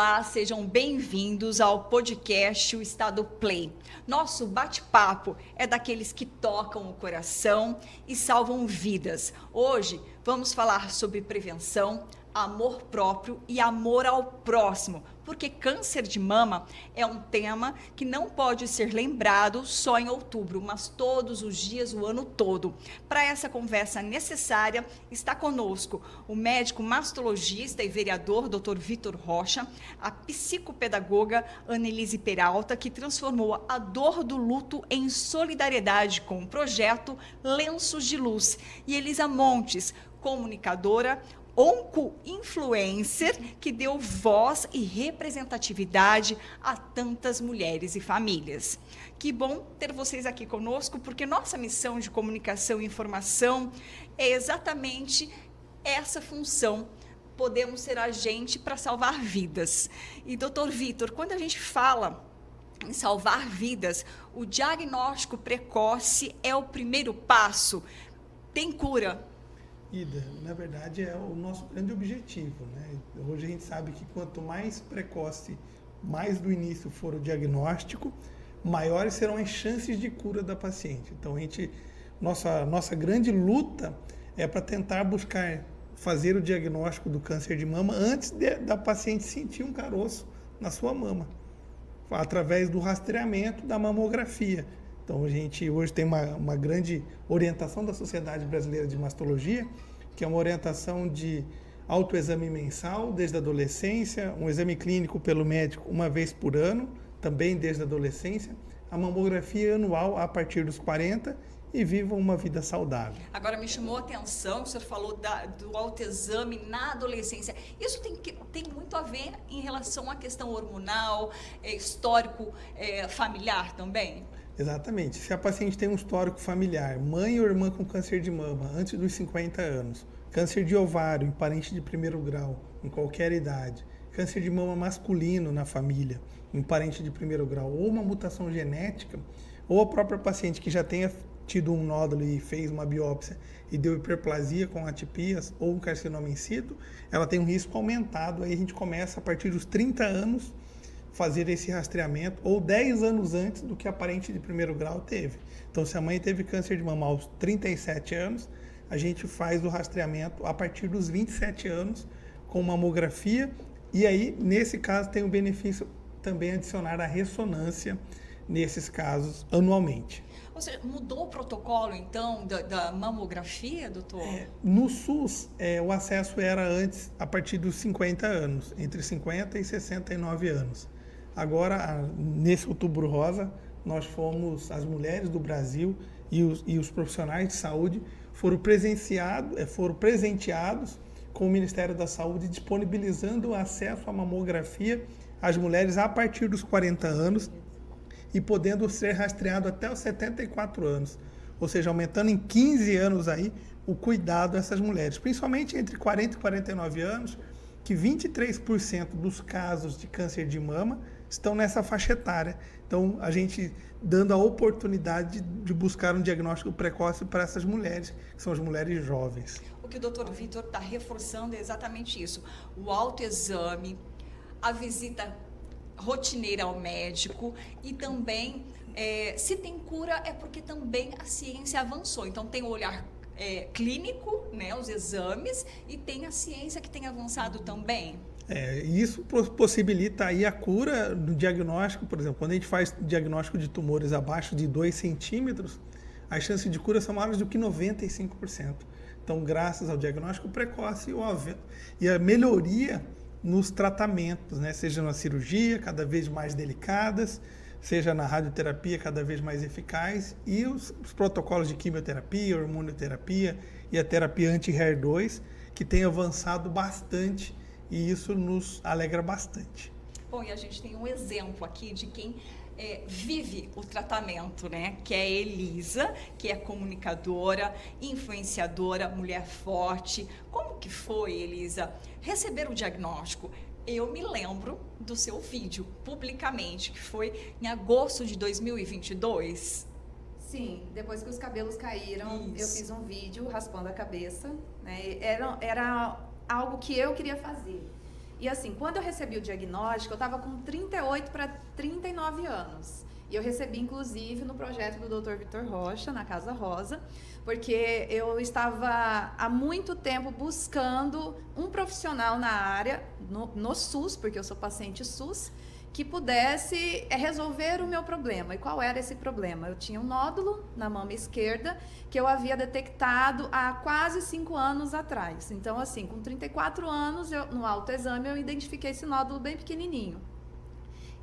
Olá, sejam bem-vindos ao podcast O Estado Play. Nosso bate-papo é daqueles que tocam o coração e salvam vidas. Hoje vamos falar sobre prevenção, amor próprio e amor ao próximo, porque câncer de mama é um tema que não pode ser lembrado só em outubro, mas todos os dias, o ano todo. Para essa conversa necessária, está conosco o médico mastologista e vereador Dr. Vitor Rocha, a psicopedagoga Annelise Peralta, que transformou a dor do luto em solidariedade com o projeto Lenços de Luz, e Elisa Montes, comunicadora, onco-influencer, que deu voz e representatividade a tantas mulheres e famílias. Que bom ter vocês aqui conosco, porque nossa missão de comunicação e informação é exatamente essa função. Podemos ser agente para salvar vidas. E, doutor Vitor, quando a gente fala em salvar vidas, o diagnóstico precoce é o primeiro passo. Tem cura? Ida, na verdade é o nosso grande objetivo, né? Hoje a gente sabe que quanto mais precoce, mais do início for o diagnóstico, maiores serão as chances de cura da paciente. Então nossa grande luta é para tentar buscar fazer o diagnóstico do câncer de mama antes da paciente sentir um caroço na sua mama, através do rastreamento da mamografia. Então, a gente hoje tem uma grande orientação da Sociedade Brasileira de Mastologia, que é uma orientação de autoexame mensal desde a adolescência, um exame clínico pelo médico uma vez por ano, também desde a adolescência, a mamografia anual a partir dos 40 e vivam uma vida saudável. Agora, me chamou a atenção, o senhor falou do autoexame na adolescência. Isso tem muito a ver em relação à questão hormonal, histórico familiar também? Exatamente. Se a paciente tem um histórico familiar, mãe ou irmã com câncer de mama antes dos 50 anos, câncer de ovário em parente de primeiro grau, em qualquer idade, câncer de mama masculino na família, em parente de primeiro grau, ou uma mutação genética, ou a própria paciente que já tenha tido um nódulo e fez uma biópsia e deu hiperplasia com atipias ou um carcinoma in situ, ela tem um risco aumentado. Aí a gente começa a partir dos 30 anos fazer esse rastreamento, ou 10 anos antes do que a parente de primeiro grau teve. Então, se a mãe teve câncer de mama aos 37 anos, a gente faz o rastreamento a partir dos 27 anos com mamografia, e aí, nesse caso, tem o benefício também adicionar a ressonância nesses casos anualmente. Ou seja, mudou o protocolo, então, da mamografia, doutor? No SUS, o acesso era antes, a partir dos 50 anos, entre 50 e 69 anos. Agora, nesse Outubro Rosa, nós fomos, as mulheres do Brasil e os profissionais de saúde foram presenteados com o Ministério da Saúde, disponibilizando o acesso à mamografia às mulheres a partir dos 40 anos e podendo ser rastreado até os 74 anos. Ou seja, aumentando em 15 anos aí o cuidado dessas mulheres, principalmente entre 40 e 49 anos, que 23% dos casos de câncer de mama estão nessa faixa etária. Então, a gente dando a oportunidade de buscar um diagnóstico precoce para essas mulheres, que são as mulheres jovens. O que o doutor Vitor está reforçando é exatamente isso. O autoexame, a visita rotineira ao médico e também, se tem cura, é porque também a ciência avançou. Então, tem o olhar clínico, né, os exames, e tem a ciência que tem avançado também. Isso possibilita aí a cura do diagnóstico. Por exemplo, quando a gente faz diagnóstico de tumores abaixo de 2 centímetros, as chances de cura são maiores do que 95%. Então, graças ao diagnóstico precoce e a melhoria nos tratamentos, né? Seja na cirurgia, cada vez mais delicadas, seja na radioterapia, cada vez mais eficaz, e os protocolos de quimioterapia, hormonioterapia e a terapia anti-HER2, que tem avançado bastante, e isso nos alegra bastante. Bom, e a gente tem um exemplo aqui de quem vive o tratamento, né? Que é a Elisa, que é comunicadora, influenciadora, mulher forte. Como que foi, Elisa, receber o diagnóstico? Eu me lembro do seu vídeo, publicamente, que foi em agosto de 2022. Sim, depois que os cabelos caíram, Isso. eu fiz um vídeo raspando a cabeça, né? Era algo que eu queria fazer. E assim, quando eu recebi o diagnóstico, eu estava com 38 para 39 anos. E eu recebi, inclusive, no projeto do Dr. Vitor Rocha, na Casa Rosa, porque eu estava há muito tempo buscando um profissional na área, no SUS, porque eu sou paciente SUS, que pudesse resolver o meu problema. E qual era esse problema? Eu tinha um nódulo na mama esquerda que eu havia detectado há quase 5 anos atrás. Então, assim, com 34 anos, no autoexame, eu identifiquei esse nódulo bem pequenininho.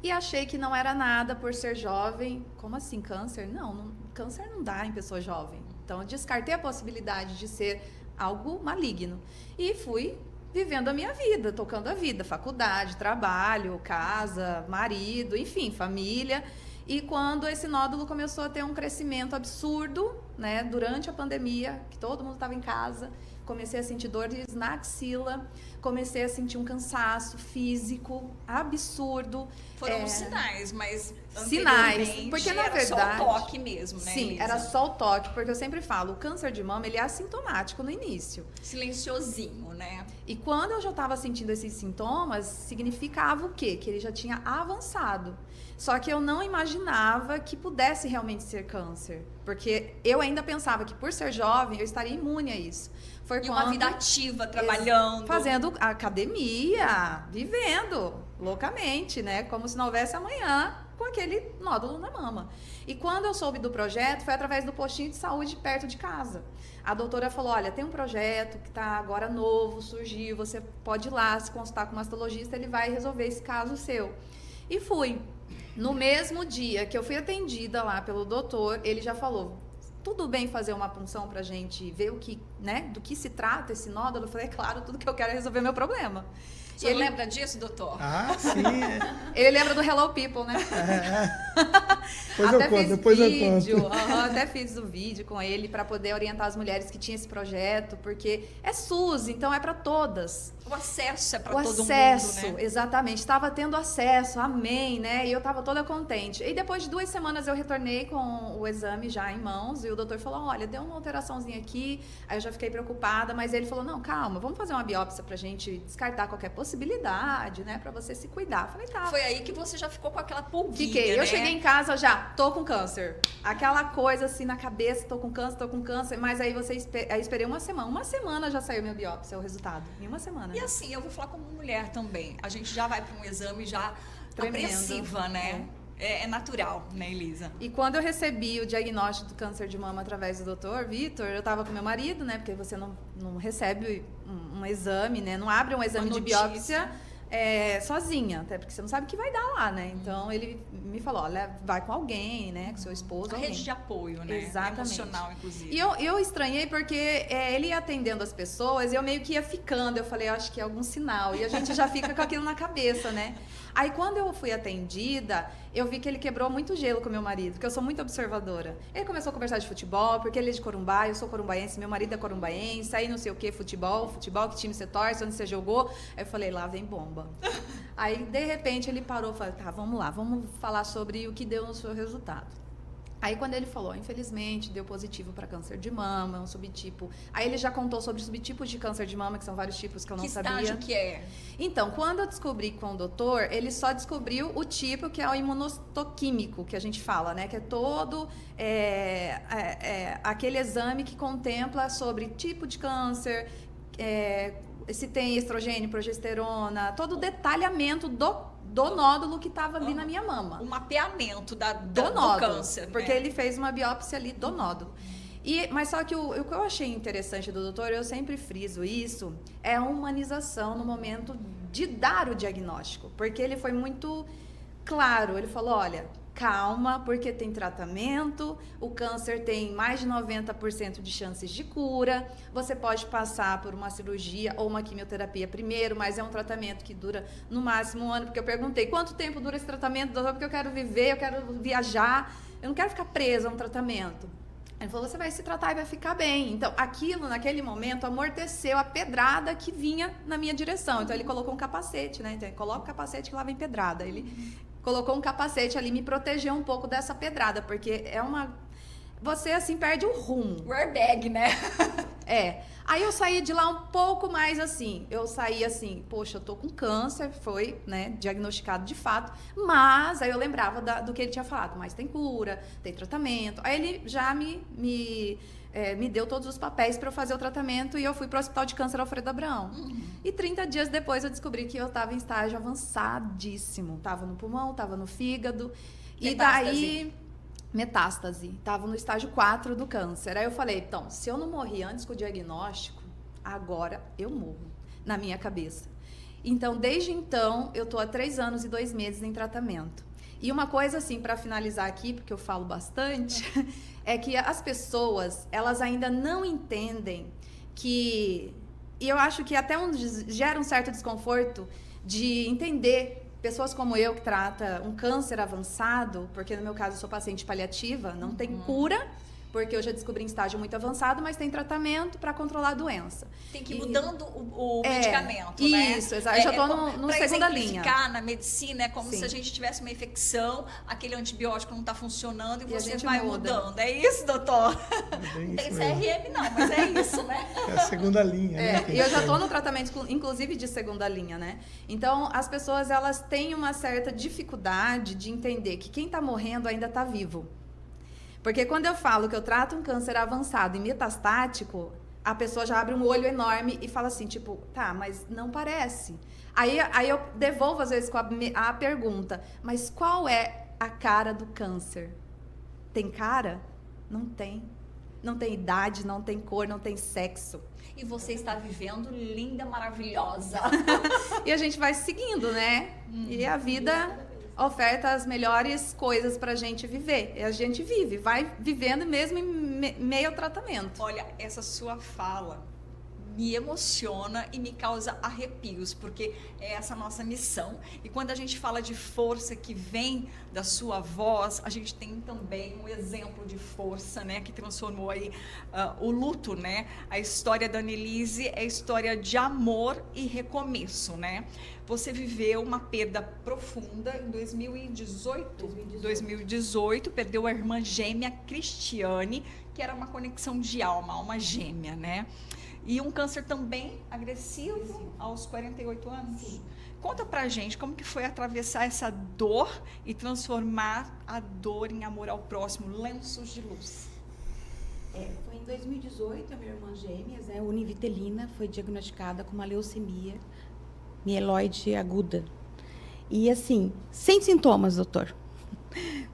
E achei que não era nada por ser jovem. Como assim, câncer? Não, câncer não dá em pessoa jovem. Então, eu descartei a possibilidade de ser algo maligno. E fui vivendo a minha vida, tocando a vida, faculdade, trabalho, casa, marido, enfim, família. E quando esse nódulo começou a ter um crescimento absurdo, né, durante a pandemia, que todo mundo estava em casa, comecei a sentir dores na axila, comecei a sentir um cansaço físico absurdo. Foram os sinais, mas sinais, porque na verdade era só o toque mesmo, né, Sim, Elisa? era só o toque, porque eu sempre falo, o câncer de mama, ele é assintomático no início. Silenciosinho, né? E quando eu já estava sentindo esses sintomas, significava o quê? Que ele já tinha avançado. Só que eu não imaginava que pudesse realmente ser câncer. Porque eu ainda pensava que por ser jovem, eu estaria imune a isso. Foi E uma vida ativa, trabalhando. Fazendo academia, vivendo loucamente, né? Como se não houvesse amanhã, com aquele nódulo na mama. E quando eu soube do projeto, foi através do postinho de saúde perto de casa. A doutora falou, olha, tem um projeto que está agora novo, surgiu, você pode ir lá se consultar com o mastologista, ele vai resolver esse caso seu. E fui. No mesmo dia que eu fui atendida lá pelo doutor, ele já falou, tudo bem fazer uma punção pra gente ver o que, né, do que se trata esse nódulo? Eu falei, é claro, tudo que eu quero é resolver meu problema. O senhor lembra disso, doutor? Ah, sim. Ele lembra do Hello People, né? Depois eu conto. Até fiz o vídeo com ele para poder orientar as mulheres que tinham esse projeto, porque é SUS, então é para todas. O acesso é para todo mundo, né? Exatamente. Estava tendo acesso, amém, né? E eu estava toda contente. E depois de 2 semanas eu retornei com o exame já em mãos e o doutor falou, olha, deu uma alteraçãozinha aqui. Aí eu já fiquei preocupada, mas ele falou, não, calma, vamos fazer uma biópsia pra gente descartar qualquer possibilidade, né? Pra você se cuidar. Eu falei, tá. Foi aí que você já ficou com aquela pulguinha, Fiquei. né? Eu cheguei em casa já, tô com câncer. Aquela coisa assim na cabeça, tô com câncer. Mas aí aí esperei uma semana. Uma semana já saiu minha biópsia, o resultado. Em uma semana. E assim, eu vou falar como mulher também. A gente já vai para um exame já Tremendo, apreensiva, né? É natural, né, Elisa? E quando eu recebi o diagnóstico do câncer de mama através do doutor Vitor, eu tava com meu marido, né? Porque você não recebe um exame, né? Não abre um exame de biópsia sozinha, até porque você não sabe o que vai dar lá, né? Então ele me falou, olha, vai com alguém, né? Com seu esposo. A rede de apoio, né? Exatamente. Emocional, inclusive. E eu estranhei porque ele ia atendendo as pessoas e eu meio que ia ficando. Eu falei, acho que é algum sinal. E a gente já fica com aquilo na cabeça, né? Aí quando eu fui atendida, eu vi que ele quebrou muito gelo com meu marido, porque eu sou muito observadora. Ele começou a conversar de futebol, porque ele é de Corumbá, eu sou corumbaense, meu marido é corumbaense, aí não sei o que, futebol, que time você torce, onde você jogou. Aí eu falei, lá vem bomba. Aí, de repente, ele parou e falou, tá, vamos lá, vamos falar sobre o que deu no seu resultado. Aí quando ele falou, infelizmente, deu positivo para câncer de mama, um subtipo. Aí ele já contou sobre os subtipos de câncer de mama, que são vários tipos que eu não sabia. Que estágio que é? Então, quando eu descobri com o doutor, ele só descobriu o tipo que é o imunohistoquímico, que a gente fala, né? Que é todo aquele exame que contempla sobre tipo de câncer, se tem estrogênio, progesterona, todo o detalhamento do nódulo que estava ali na minha mama. O mapeamento do nódulo, câncer. Porque ele fez uma biópsia ali do nódulo. Mas só que o que eu achei interessante do doutor, eu sempre friso isso, é a humanização no momento de dar o diagnóstico. Porque ele foi muito claro, ele falou, olha, calma, porque tem tratamento, o câncer tem mais de 90% de chances de cura, você pode passar por uma cirurgia ou uma quimioterapia primeiro, mas é um tratamento que dura no máximo 1 ano, porque eu perguntei, quanto tempo dura esse tratamento, doutor? Porque eu quero viver, eu quero viajar, eu não quero ficar presa a um tratamento. Ele falou, você vai se tratar e vai ficar bem. Então, aquilo, naquele momento, amorteceu a pedrada que vinha na minha direção. Então, ele colocou um capacete, né? Então, ele coloca o capacete que lá vem pedrada. Ele colocou um capacete ali, me protegeu um pouco dessa pedrada, porque você, assim, perde o rumo. O airbag, né? Aí eu saí de lá um pouco mais assim. Eu saí assim, poxa, eu tô com câncer, foi, né, diagnosticado de fato. Mas aí eu lembrava do que ele tinha falado. Mas tem cura, tem tratamento. Aí ele já me deu todos os papéis para eu fazer o tratamento e eu fui para o Hospital de Câncer Alfredo Abrão. E 30 dias depois eu descobri que eu estava em estágio avançadíssimo. Tava no pulmão, tava no fígado. E daí... Metástase. Estava no estágio 4 do câncer. Aí eu falei, então, se eu não morri antes com o diagnóstico, agora eu morro, na minha cabeça. Então, desde então, eu estou há 3 anos e 2 meses em tratamento. E uma coisa, assim, para finalizar aqui, porque eu falo bastante, é que as pessoas, elas ainda não entendem que... E eu acho que até gera um certo desconforto de entender... Pessoas como eu, que trata um câncer avançado, porque no meu caso eu sou paciente paliativa, não tem cura, porque eu já descobri em estágio muito avançado, mas tem tratamento para controlar a doença. Tem que ir mudando o medicamento, né? Isso, exato. Eu já estou no segunda linha. Na medicina, é como se a gente tivesse uma infecção, aquele antibiótico não está funcionando e você vai mudando. É isso, doutor? Não tem CRM não, mas é isso, né? É a segunda linha, né? E eu já estou no tratamento, inclusive, de segunda linha, né? Então, as pessoas, elas têm uma certa dificuldade de entender que quem está morrendo ainda está vivo. Porque quando eu falo que eu trato um câncer avançado e metastático, a pessoa já abre um olho enorme e fala assim, tipo, tá, mas não parece. Aí eu devolvo, às vezes, com a pergunta, mas qual é a cara do câncer? Tem cara? Não tem. Não tem idade, não tem cor, não tem sexo. E você está vivendo linda, maravilhosa. E a gente vai seguindo, né? E a vida... oferta as melhores coisas para a gente viver. E a gente vive, vai vivendo mesmo em meio ao tratamento. Olha, essa sua fala me emociona e me causa arrepios, porque é essa a nossa missão. E quando a gente fala de força que vem da sua voz, a gente tem também um exemplo de força, né, que transformou aí o luto, né? A história da Annelise é história de amor e recomeço, né? Você viveu uma perda profunda em 2018, perdeu a irmã gêmea Cristiane, que era uma conexão de alma gêmea, né? E um câncer também agressivo aos 48 anos. Sim. Conta pra gente como que foi atravessar essa dor e transformar a dor em amor ao próximo, lenços de luz. Foi em 2018, a minha irmã gêmea, univitelina, foi diagnosticada com uma leucemia mieloide aguda. E assim, sem sintomas, doutor.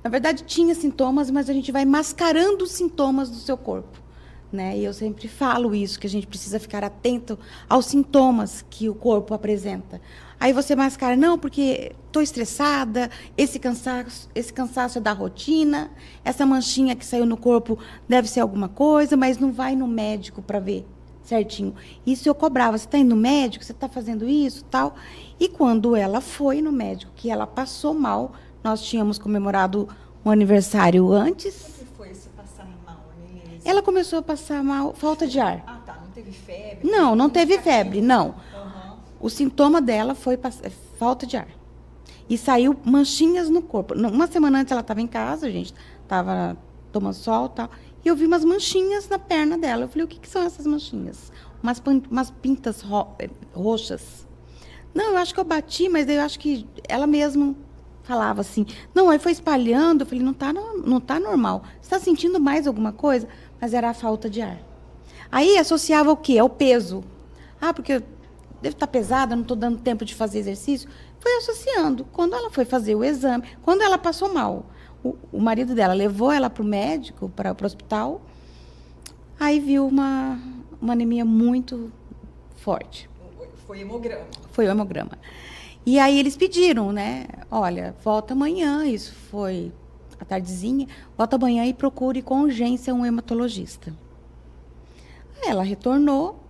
Na verdade, tinha sintomas, mas a gente vai mascarando os sintomas do seu corpo. Né? E eu sempre falo isso, que a gente precisa ficar atento aos sintomas que o corpo apresenta. Aí você mascara, não, porque estou estressada, esse cansaço é da rotina, essa manchinha que saiu no corpo deve ser alguma coisa, mas não vai no médico para ver certinho. Isso eu cobrava, você está indo no médico, você está fazendo isso, tal. E quando ela foi no médico, que ela passou mal, nós tínhamos comemorado um aniversário antes. Ela começou a passar mal, falta de ar. Ah, tá. Não teve febre? Não teve febre, não. Uhum. O sintoma dela foi falta de ar. E saiu manchinhas no corpo. Uma semana antes ela estava em casa, a gente estava tomando sol e tal. E eu vi umas manchinhas na perna dela. Eu falei, o que são essas manchinhas? Umas pintas roxas. Não, eu acho que eu bati, mas eu acho que ela mesma falava assim. Não, aí foi espalhando. Eu falei, não tá normal. Você está sentindo mais alguma coisa? Mas era a falta de ar. Aí associava o quê? Ao peso. Ah, porque eu devo estar pesada, não estou dando tempo de fazer exercício. Foi associando. Quando ela foi fazer o exame, quando ela passou mal, o marido dela levou ela para o médico, para o hospital, aí viu uma anemia muito forte. Foi hemograma. Foi o hemograma. E aí eles pediram, né? Olha, volta amanhã, isso foi à tardezinha, volta amanhã e procure com urgência um hematologista. Ela retornou,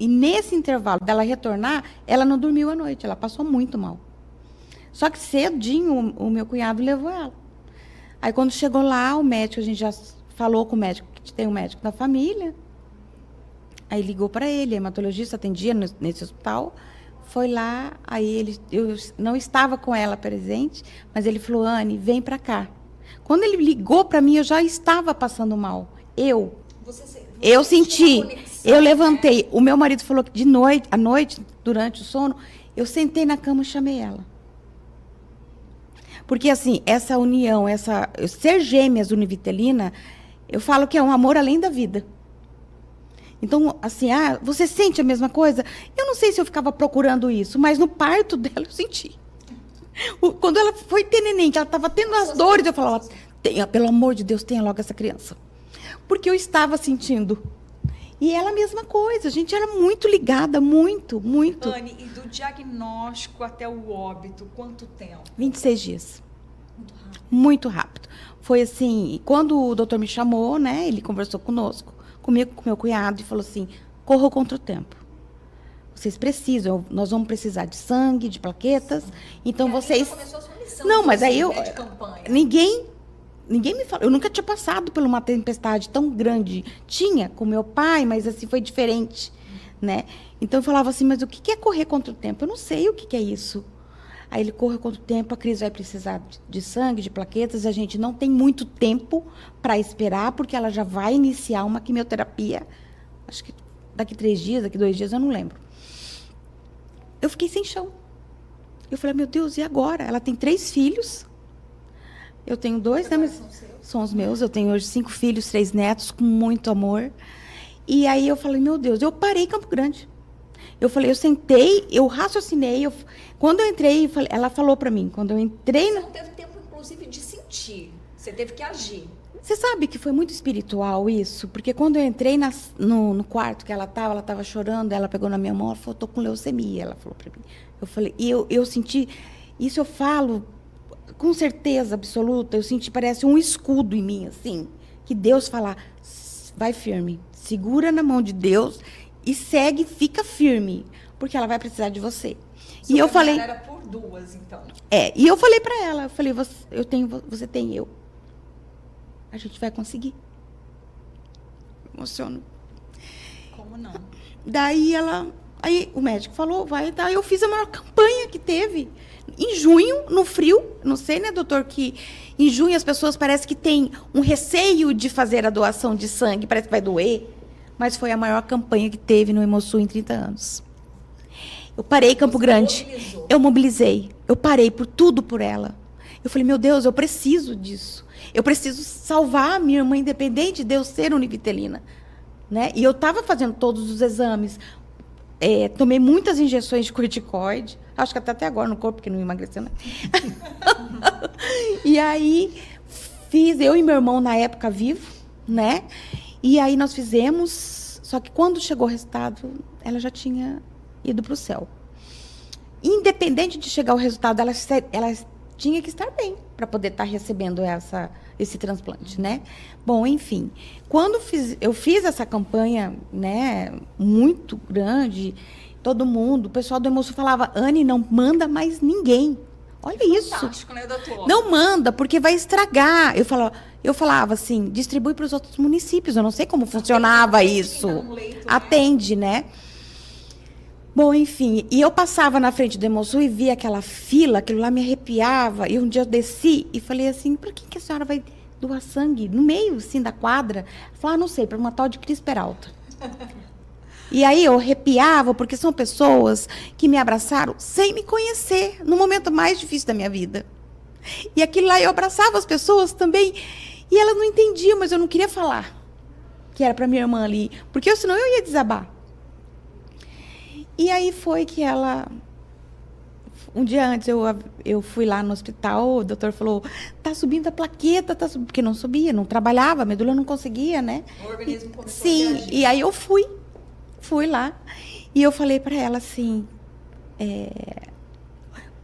e nesse intervalo dela retornar, ela não dormiu à noite, ela passou muito mal. Só que cedinho o meu cunhado levou ela. Aí quando chegou lá, o médico, a gente já falou com o médico, que tem um médico da família, aí ligou para ele, hematologista atendia nesse hospital, foi lá, aí eu não estava com ela presente, mas ele falou, Anne, vem para cá. Quando ele ligou para mim, eu já estava passando mal. Eu Você senti, tinha conexão, eu levantei. O meu marido falou que à noite, durante o sono, eu sentei na cama e chamei ela. Porque, assim, essa união, ser gêmeas univitelina, eu falo que é um amor além da vida. Então, assim, você sente a mesma coisa? Eu não sei se eu ficava procurando isso, mas no parto dela eu senti. Quando ela foi ter neném, que ela estava tendo as dores, eu falava, pelo amor de Deus, tenha logo essa criança. Porque eu estava sentindo. E ela a mesma coisa, a gente era muito ligada, muito, muito. Anne, e do diagnóstico até o óbito, quanto tempo? 26 dias. Muito rápido. Muito rápido. Foi assim, quando o doutor me chamou, né, ele conversou conosco, comigo, com meu cunhado, e falou assim, corra contra o tempo. Vocês precisam, nós vamos precisar de sangue, de plaquetas, então E aí vocês... já começou a sua missão, Não, mas aí inclusive, de campanha. Ninguém me falou, eu nunca tinha passado por uma tempestade tão grande. Tinha com meu pai, mas assim, foi diferente, né? Então eu falava assim, mas o que é correr contra o tempo? Eu não sei o que é isso. Aí ele corre contra o tempo, a Cris vai precisar de sangue, de plaquetas, a gente não tem muito tempo para esperar, porque ela já vai iniciar uma quimioterapia, acho que daqui 3 dias, daqui 2 dias, eu não lembro. Eu fiquei sem chão. Eu falei, meu Deus, e agora? Ela tem 3 filhos, eu tenho 2, né? Mas são os meus, eu tenho hoje 5 filhos, 3 netos, com muito amor. E aí eu falei, meu Deus, eu parei em Campo Grande. Eu falei, eu sentei, eu raciocinei. Quando eu entrei, ela falou para mim, quando eu entrei... Você não teve tempo, inclusive, de sentir. Você teve que agir. Você sabe que foi muito espiritual isso? Porque quando eu entrei no quarto que ela estava chorando, ela pegou na minha mão, ela falou, tô com leucemia, ela falou para mim. Eu falei, e eu senti, isso eu falo com certeza absoluta, eu senti, parece um escudo em mim, assim, que Deus fala, vai firme, segura na mão de Deus e segue, fica firme, porque ela vai precisar de você. Seu E eu falei... era por 2, então. E eu falei para ela, eu falei, você tem eu. A gente vai conseguir. Emociono. Como não? Aí o médico falou, vai dar. Eu fiz a maior campanha que teve. Em junho, no frio, não sei, né, doutor, que em junho as pessoas parecem que têm um receio de fazer a doação de sangue, parece que vai doer. Mas foi a maior campanha que teve no Hemosul em 30 anos. Eu parei em Campo Grande. mobilizou. Eu mobilizei. Eu parei por tudo por ela. Eu falei, meu Deus, eu preciso disso. Eu preciso salvar a minha irmã, independente de eu ser univitelina. Né? E eu estava fazendo todos os exames. Tomei muitas injeções de corticoide. Acho que até agora no corpo, porque não emagreceu, né? E aí, fiz, eu e meu irmão, na época, vivo, né? E aí nós fizemos, só que quando chegou o resultado, ela já tinha ido para o céu. Independente de chegar o resultado, ela tinha que estar bem para poder estar recebendo esse transplante, né? Bom, enfim, quando eu fiz essa campanha, né, muito grande, todo mundo, o pessoal do Hemosul falava, Anne, não manda mais ninguém. Olha isso. Fantástico, né, doutor? Não manda, porque vai estragar. Eu falava assim, distribui para os outros municípios. Eu não sei como funcionava isso. Atende, né? Bom, enfim, e eu passava na frente do Hemosul e via aquela fila, aquilo lá me arrepiava. E um dia eu desci e falei assim, para quem que a senhora vai doar sangue? No meio, assim, da quadra. Falei, não sei, para uma tal de Cris Peralta. E aí eu arrepiava, porque são pessoas que me abraçaram sem me conhecer, no momento mais difícil da minha vida. E aquilo lá, eu abraçava as pessoas também, e elas não entendiam, mas eu não queria falar que era para minha irmã ali, porque senão eu ia desabar. E aí foi que ela... Um dia antes eu fui lá no hospital, o doutor falou, tá subindo a plaqueta, porque não subia, não trabalhava, a medula não conseguia, né? O organismo começou a Sim, reagir. e aí eu fui lá, e eu falei para ela assim,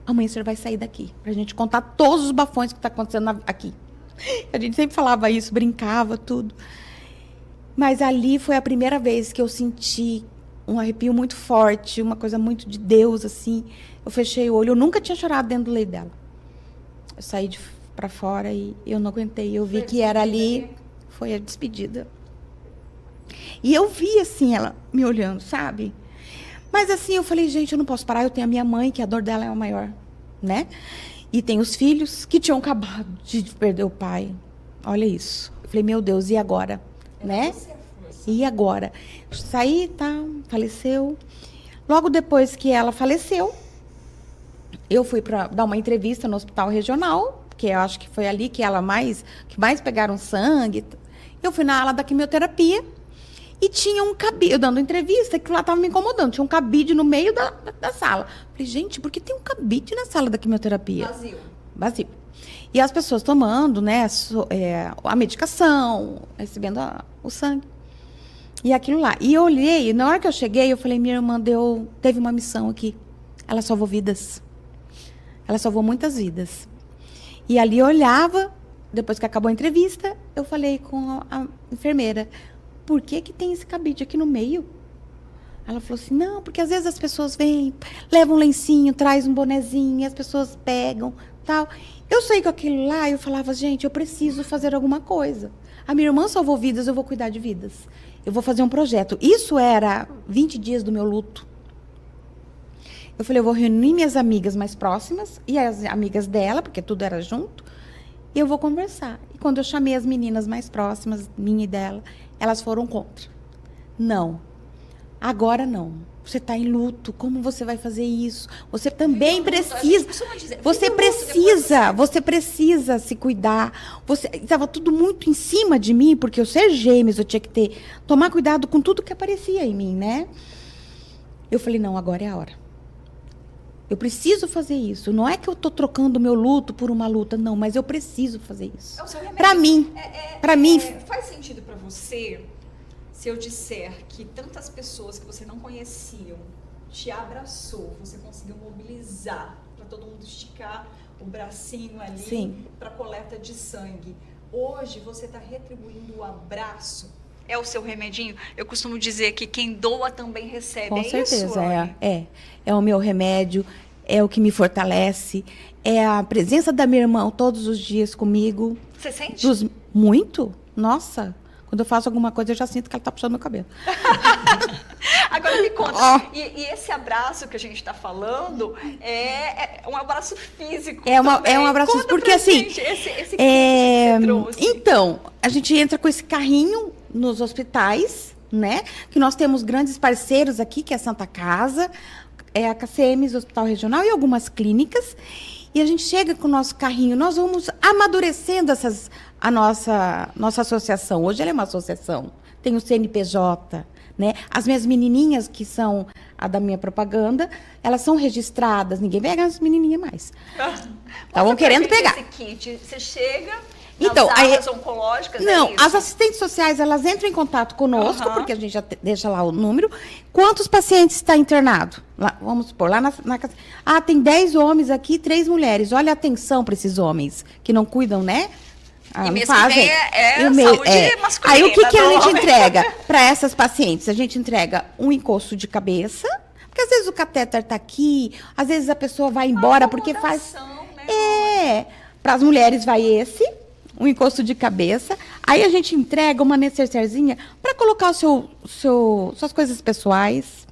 amanhã a senhora vai sair daqui, pra gente contar todos os bafões que tá acontecendo aqui. A gente sempre falava isso, brincava, tudo. Mas ali foi a primeira vez que eu senti um arrepio muito forte, uma coisa muito de Deus, assim. Eu fechei o olho, eu nunca tinha chorado dentro do leito dela. Eu saí para fora e eu não aguentei. Eu vi que era ali, foi a despedida. E eu vi, assim, ela me olhando, sabe? Mas, assim, eu falei, gente, eu não posso parar, eu tenho a minha mãe, que a dor dela é a maior, né? E tem os filhos que tinham acabado de perder o pai. Olha isso. Eu falei, meu Deus, e agora? Né? E agora? Saí, tá, faleceu. Logo depois que ela faleceu, eu fui para dar uma entrevista no hospital regional, que eu acho que foi ali que mais pegaram sangue. Eu fui na ala da quimioterapia e tinha um cabide, eu dando entrevista, que lá estava me incomodando. Tinha um cabide no meio da sala. Falei, gente, por que tem um cabide na sala da quimioterapia? Vazio. E as pessoas tomando, né, a medicação, recebendo o sangue. E aquilo lá. E eu olhei, e na hora que eu cheguei, eu falei, minha irmã teve uma missão aqui. Ela salvou vidas. Ela salvou muitas vidas. E ali eu olhava, depois que acabou a entrevista, eu falei com a enfermeira, por que tem esse cabide aqui no meio? Ela falou assim, não, porque às vezes as pessoas vêm, levam um lencinho, traz um bonezinho, e as pessoas pegam, tal. Eu saí com aquilo lá e eu falava, gente, eu preciso fazer alguma coisa. A minha irmã salvou vidas, eu vou cuidar de vidas. Eu vou fazer um projeto. Isso era 20 dias do meu luto. Eu falei, eu vou reunir minhas amigas mais próximas e as amigas dela, porque tudo era junto, e eu vou conversar. E quando eu chamei as meninas mais próximas, minha e dela, elas foram contra. Não. Agora não. Você está em luto. Como você vai fazer isso? Você também precisa. Você precisa se cuidar. Estava tudo muito em cima de mim, porque eu ser gêmeos, eu tinha que tomar cuidado com tudo que aparecia em mim, né? Eu falei, não, agora é a hora. Eu preciso fazer isso. Não é que eu estou trocando o meu luto por uma luta, não, mas eu preciso fazer isso. Para mim. Para mim. Faz sentido para você se eu disser que tantas pessoas que você não conhecia te abraçou, você conseguiu mobilizar para todo mundo esticar o bracinho ali para coleta de sangue. Hoje você está retribuindo o abraço. É o seu remedinho? Eu costumo dizer que quem doa também recebe. Com certeza, isso, é o meu remédio, é o que me fortalece, é a presença da minha irmã todos os dias comigo. Você sente? Muito? Nossa, quando eu faço alguma coisa, eu já sinto que ela está puxando meu cabelo. Agora me conta, e esse abraço que a gente está falando é um abraço físico É um abraço físico, porque assim... Esse que você trouxe. Então, a gente entra com esse carrinho nos hospitais, né? Que nós temos grandes parceiros aqui, que é a Santa Casa, a KCMs, Hospital Regional e algumas clínicas. E a gente chega com o nosso carrinho, nós vamos amadurecendo a nossa associação. Hoje ela é uma associação, tem o CNPJ, né? As minhas menininhas, que são a da minha propaganda, elas são registradas, ninguém pega as menininhas mais. Estavam querendo pegar. Esse kit, você chega... Então, as oncológicas, não, as assistentes sociais, elas entram em contato conosco, porque a gente já deixa lá o número. Quantos pacientes está internado? Lá, vamos supor, lá na casa. Ah, tem 10 homens aqui, 3 mulheres. Olha a atenção para esses homens que não cuidam, né? E mesmo fazem. Saúde masculina. Aí o que a gente entrega para essas pacientes? A gente entrega um encosto de cabeça, porque às vezes o catéter está aqui, às vezes a pessoa vai embora porque faz... Né? Para as mulheres vai um encosto de cabeça, aí a gente entrega uma necessairezinha para colocar suas coisas pessoais.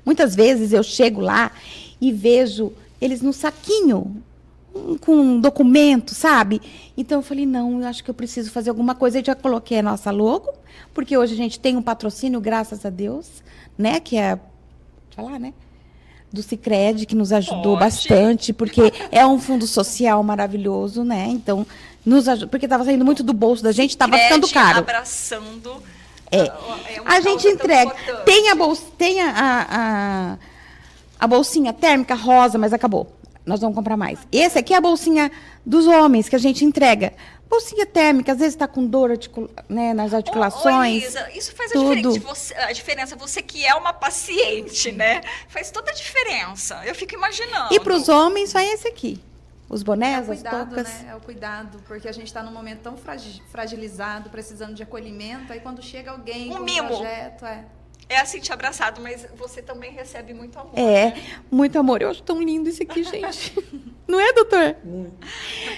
Muitas vezes eu chego lá e vejo eles no saquinho, com um documento, sabe? Então eu falei, não, eu acho que eu preciso fazer alguma coisa. Eu já coloquei a nossa logo, porque hoje a gente tem um patrocínio, graças a Deus, né? Que é, falar, né? Do Sicredi, que nos ajudou bastante, porque é um fundo social maravilhoso, né? Então, nos ajuda, porque estava saindo muito do bolso da gente, estava ficando caro. Abraçando. A gente entrega. Tem a bolsinha térmica rosa, mas acabou. Nós vamos comprar mais. Esse aqui é a bolsinha dos homens que a gente entrega. Bolsinha térmica, às vezes está com dor né, nas articulações. Elisa, isso faz tudo. a diferença. Você que é uma paciente, né? Faz toda a diferença. Eu fico imaginando. E para os homens, vai esse aqui. Os bonés, as toucas. Né? É o cuidado, porque a gente está num momento tão fragilizado, precisando de acolhimento. Aí quando chega alguém com um projeto... É assim, te abraçado, mas você também recebe muito amor. Né? Muito amor. Eu acho tão lindo isso aqui, gente. Não é, doutor? Muito.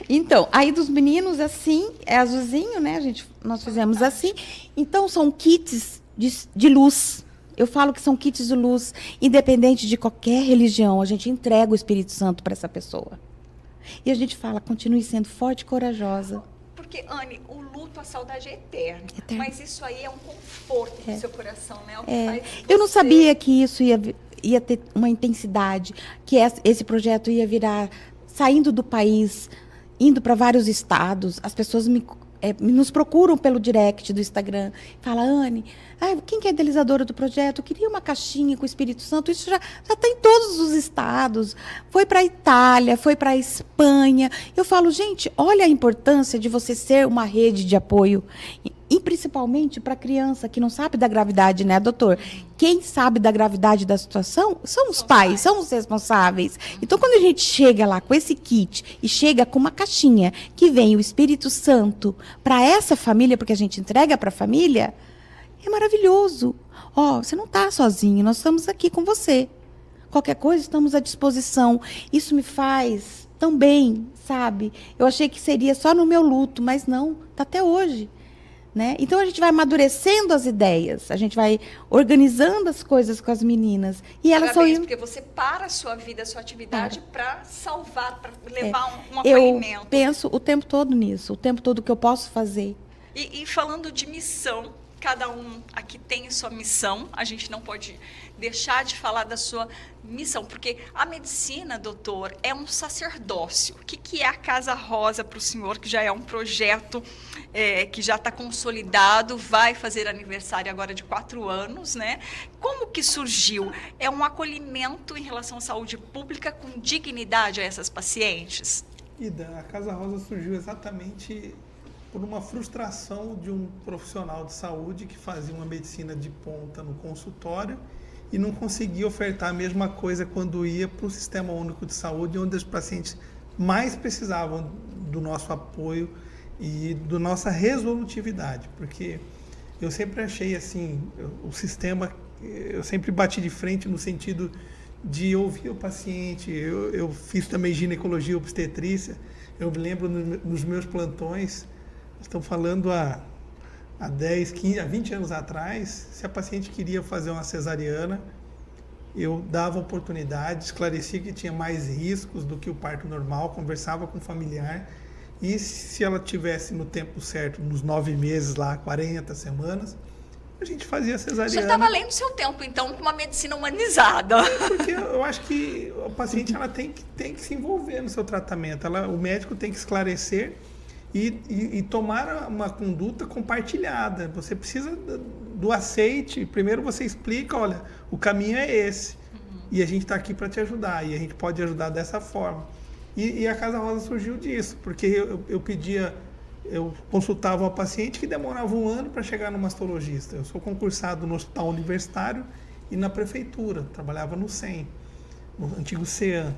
Então, aí dos meninos, assim, é azulzinho, né? Nós fizemos assim. Então, são kits de luz. Eu falo que são kits de luz, independente de qualquer religião. A gente entrega o Espírito Santo para essa pessoa. E a gente fala, continue sendo forte e corajosa. Porque, Anne, o luto, a saudade é eterna. Eterna. Mas isso aí é um conforto do seu coração, né? O que É, faz eu não você- sabia que isso ia ter uma intensidade, que esse projeto ia virar, saindo do país, indo para vários estados. As pessoas nos procuram pelo direct do Instagram. Fala, Anne, quem que é a idealizadora do projeto? Eu queria uma caixinha com o Espírito Santo. Isso já está em todos os estados. Foi para a Itália, foi para a Espanha. Eu falo, gente, olha a importância de você ser uma rede de apoio. E principalmente para a criança que não sabe da gravidade, né, doutor? Quem sabe da gravidade da situação são os pais, são os responsáveis. Então, quando a gente chega lá com esse kit e chega com uma caixinha que vem o Espírito Santo para essa família, porque a gente entrega para a família, é maravilhoso. Ó, você não está sozinho, nós estamos aqui com você. Qualquer coisa, estamos à disposição. Isso me faz tão bem, sabe? Eu achei que seria só no meu luto, mas não, está até hoje. Né? Então, a gente vai amadurecendo as ideias, a gente vai organizando as coisas com as meninas. E elas são... Parabéns, porque você para a sua vida, a sua atividade para salvar, para levar um acolhimento. Eu penso o tempo todo nisso, o tempo todo que eu posso fazer. E falando de missão, cada um aqui tem sua missão, a gente não pode deixar de falar da sua missão, porque a medicina, doutor, é um sacerdócio. O que é a Casa Rosa para o senhor, que já é um projeto que já está consolidado, vai fazer aniversário agora de 4 anos, né? Como que surgiu? É um acolhimento em relação à saúde pública com dignidade a essas pacientes? Ida, a Casa Rosa surgiu exatamente por uma frustração de um profissional de saúde que fazia uma medicina de ponta no consultório e não conseguia ofertar a mesma coisa quando ia para o Sistema Único de Saúde, onde os pacientes mais precisavam do nosso apoio e da nossa resolutividade, porque eu sempre achei assim, o sistema, eu sempre bati de frente no sentido de ouvir o paciente. Eu fiz também ginecologia e obstetrícia, eu me lembro nos meus plantões, estamos falando há 10, 15, há 20 anos atrás, se a paciente queria fazer uma cesariana, eu dava oportunidade, esclarecia que tinha mais riscos do que o parto normal, conversava com o familiar, e se ela tivesse no tempo certo, nos 9 meses lá, 40 semanas, a gente fazia cesariana. Você estava lendo seu tempo, então, com uma medicina humanizada. Porque eu acho que o paciente ela tem que se envolver no seu tratamento, o médico tem que esclarecer e tomar uma conduta compartilhada. Você precisa do aceite. Primeiro você explica, olha, o caminho é esse. E a gente está aqui para te ajudar. E a gente pode ajudar dessa forma. E a Casa Rosa surgiu disso. Porque eu consultava uma paciente que demorava 1 ano para chegar no mastologista. Eu sou concursado no Hospital Universitário e na Prefeitura. Trabalhava no SEM, no antigo CEAM.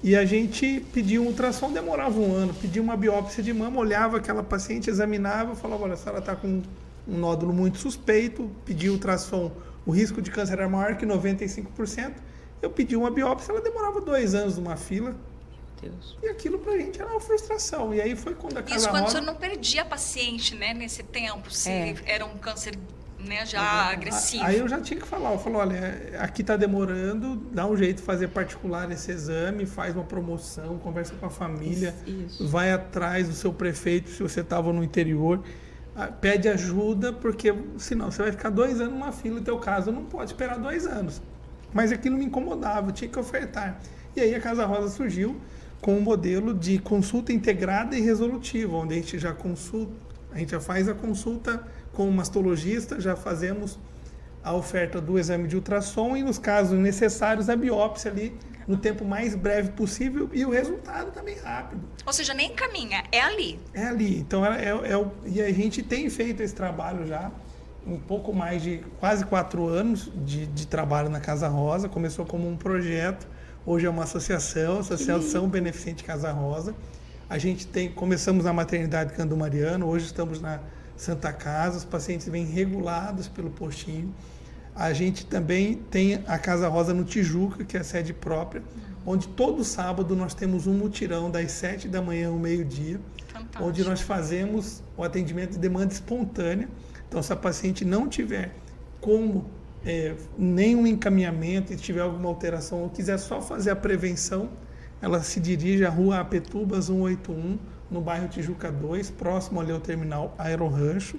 E a gente pedia um ultrassom, demorava 1 ano, pedia uma biópsia de mama, olhava aquela paciente, examinava, falava, olha, se ela está com um nódulo muito suspeito, pedia ultrassom, o risco de câncer era maior que 95%, eu pedi uma biópsia, ela demorava 2 anos numa fila. Deus. E aquilo pra gente era uma frustração. E aí foi quando a Casa Isso quando o Rosa... senhor não perdia a paciente, né, nesse tempo, se era um câncer, né, já agressivo. Aí eu já tinha que falar, eu falo, olha, aqui está demorando, dá um jeito de fazer particular esse exame, faz uma promoção, conversa com a família, Isso. vai atrás do seu prefeito, se você estava no interior, pede ajuda, porque senão você vai ficar 2 anos numa fila, no teu caso não pode esperar 2 anos. Mas aquilo me incomodava, eu tinha que ofertar. E aí a Casa Rosa surgiu com um modelo de consulta integrada e resolutiva, onde a gente já faz a consulta com o mastologista, já fazemos a oferta do exame de ultrassom e, nos casos necessários, a biópsia ali no tempo mais breve possível e o resultado também rápido. Ou seja, nem caminha, é ali. É ali. Então, e a gente tem feito esse trabalho já, um pouco mais de quase 4 anos de trabalho na Casa Rosa. Começou como um projeto, hoje é uma associação Beneficente Casa Rosa. A gente começamos na maternidade Cândido Mariano, hoje estamos na Santa Casa, os pacientes vêm regulados pelo postinho. A gente também tem a Casa Rosa no Tijuca, que é a sede própria, onde todo sábado nós temos um mutirão das 7 da manhã ao meio-dia, onde nós fazemos o atendimento de demanda espontânea. Então, se a paciente não tiver nenhum encaminhamento, e tiver alguma alteração, ou quiser só fazer a prevenção, ela se dirige à rua Apetubas 181, no bairro Tijuca 2, próximo ali ao terminal Aerorancho.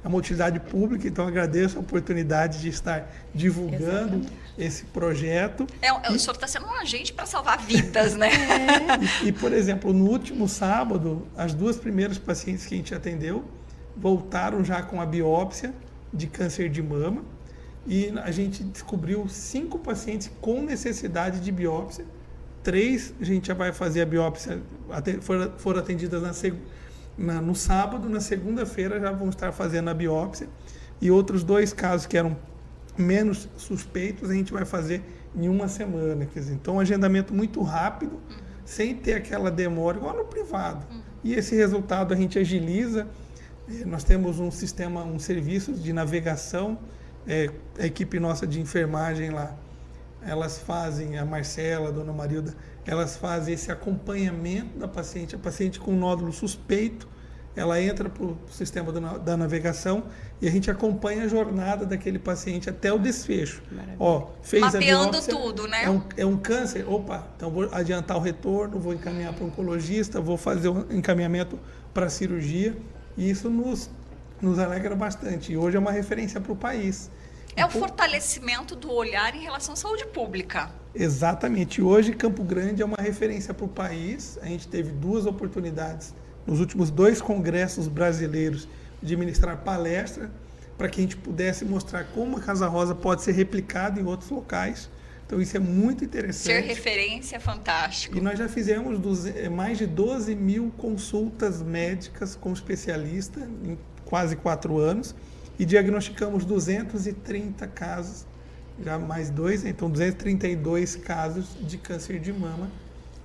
É uma utilidade pública, então agradeço a oportunidade de estar divulgando esse projeto. O senhor está sendo um agente para salvar vidas, né? E, por exemplo, no último sábado, as 2 primeiras pacientes que a gente atendeu voltaram já com a biópsia de câncer de mama e a gente descobriu 5 pacientes com necessidade de biópsia. 3 a gente já vai fazer a biópsia, foram atendidas no sábado, na segunda-feira já vão estar fazendo a biópsia e outros 2 casos que eram menos suspeitos a gente vai fazer em 1 semana. Quer dizer, então um agendamento muito rápido, sem ter aquela demora, igual no privado. E esse resultado a gente agiliza. Nós temos um sistema, um serviço de navegação, a equipe nossa de enfermagem lá, elas fazem, a Marcela, a Dona Marilda, elas fazem esse acompanhamento da paciente, a paciente com nódulo suspeito, ela entra para o sistema da navegação e a gente acompanha a jornada daquele paciente até o desfecho. Fez mapeando a biópsia, tudo, né? É um câncer, então vou adiantar o retorno, vou encaminhar para o oncologista, vou fazer um encaminhamento para a cirurgia, e isso nos alegra bastante. E hoje é uma referência para o país. É o fortalecimento do olhar em relação à saúde pública. Exatamente. Hoje, Campo Grande é uma referência para o país. A gente teve 2 oportunidades nos últimos 2 congressos brasileiros de ministrar palestra para que a gente pudesse mostrar como a Casa Rosa pode ser replicada em outros locais. Então, isso é muito interessante. Ser referência é fantástico. E nós já fizemos mais de 12 mil consultas médicas com especialista em quase 4 anos. E diagnosticamos 230 casos, já mais 2, então 232 casos de câncer de mama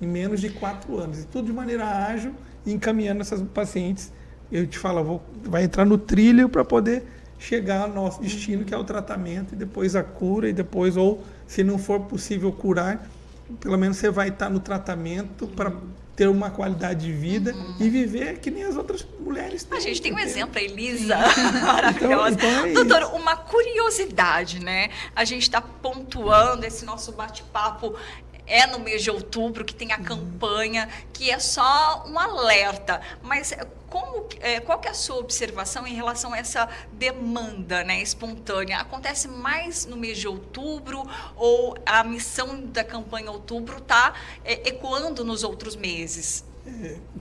em menos de 4 anos. E tudo de maneira ágil, encaminhando essas pacientes. Eu te falo, vai entrar no trilho para poder chegar ao nosso destino, que é o tratamento, e depois a cura, e depois, ou se não for possível curar, pelo menos você vai estar no tratamento para ter uma qualidade de vida e viver que nem as outras mulheres têm. A gente tem um exemplo, a Elisa, maravilhosa. Então Doutora, uma curiosidade, né? A gente está pontuando esse nosso bate-papo no mês de outubro, que tem a campanha, que é só um alerta. Mas qual que é a sua observação em relação a essa demanda, né, espontânea? Acontece mais no mês de outubro ou a missão da campanha outubro está ecoando nos outros meses?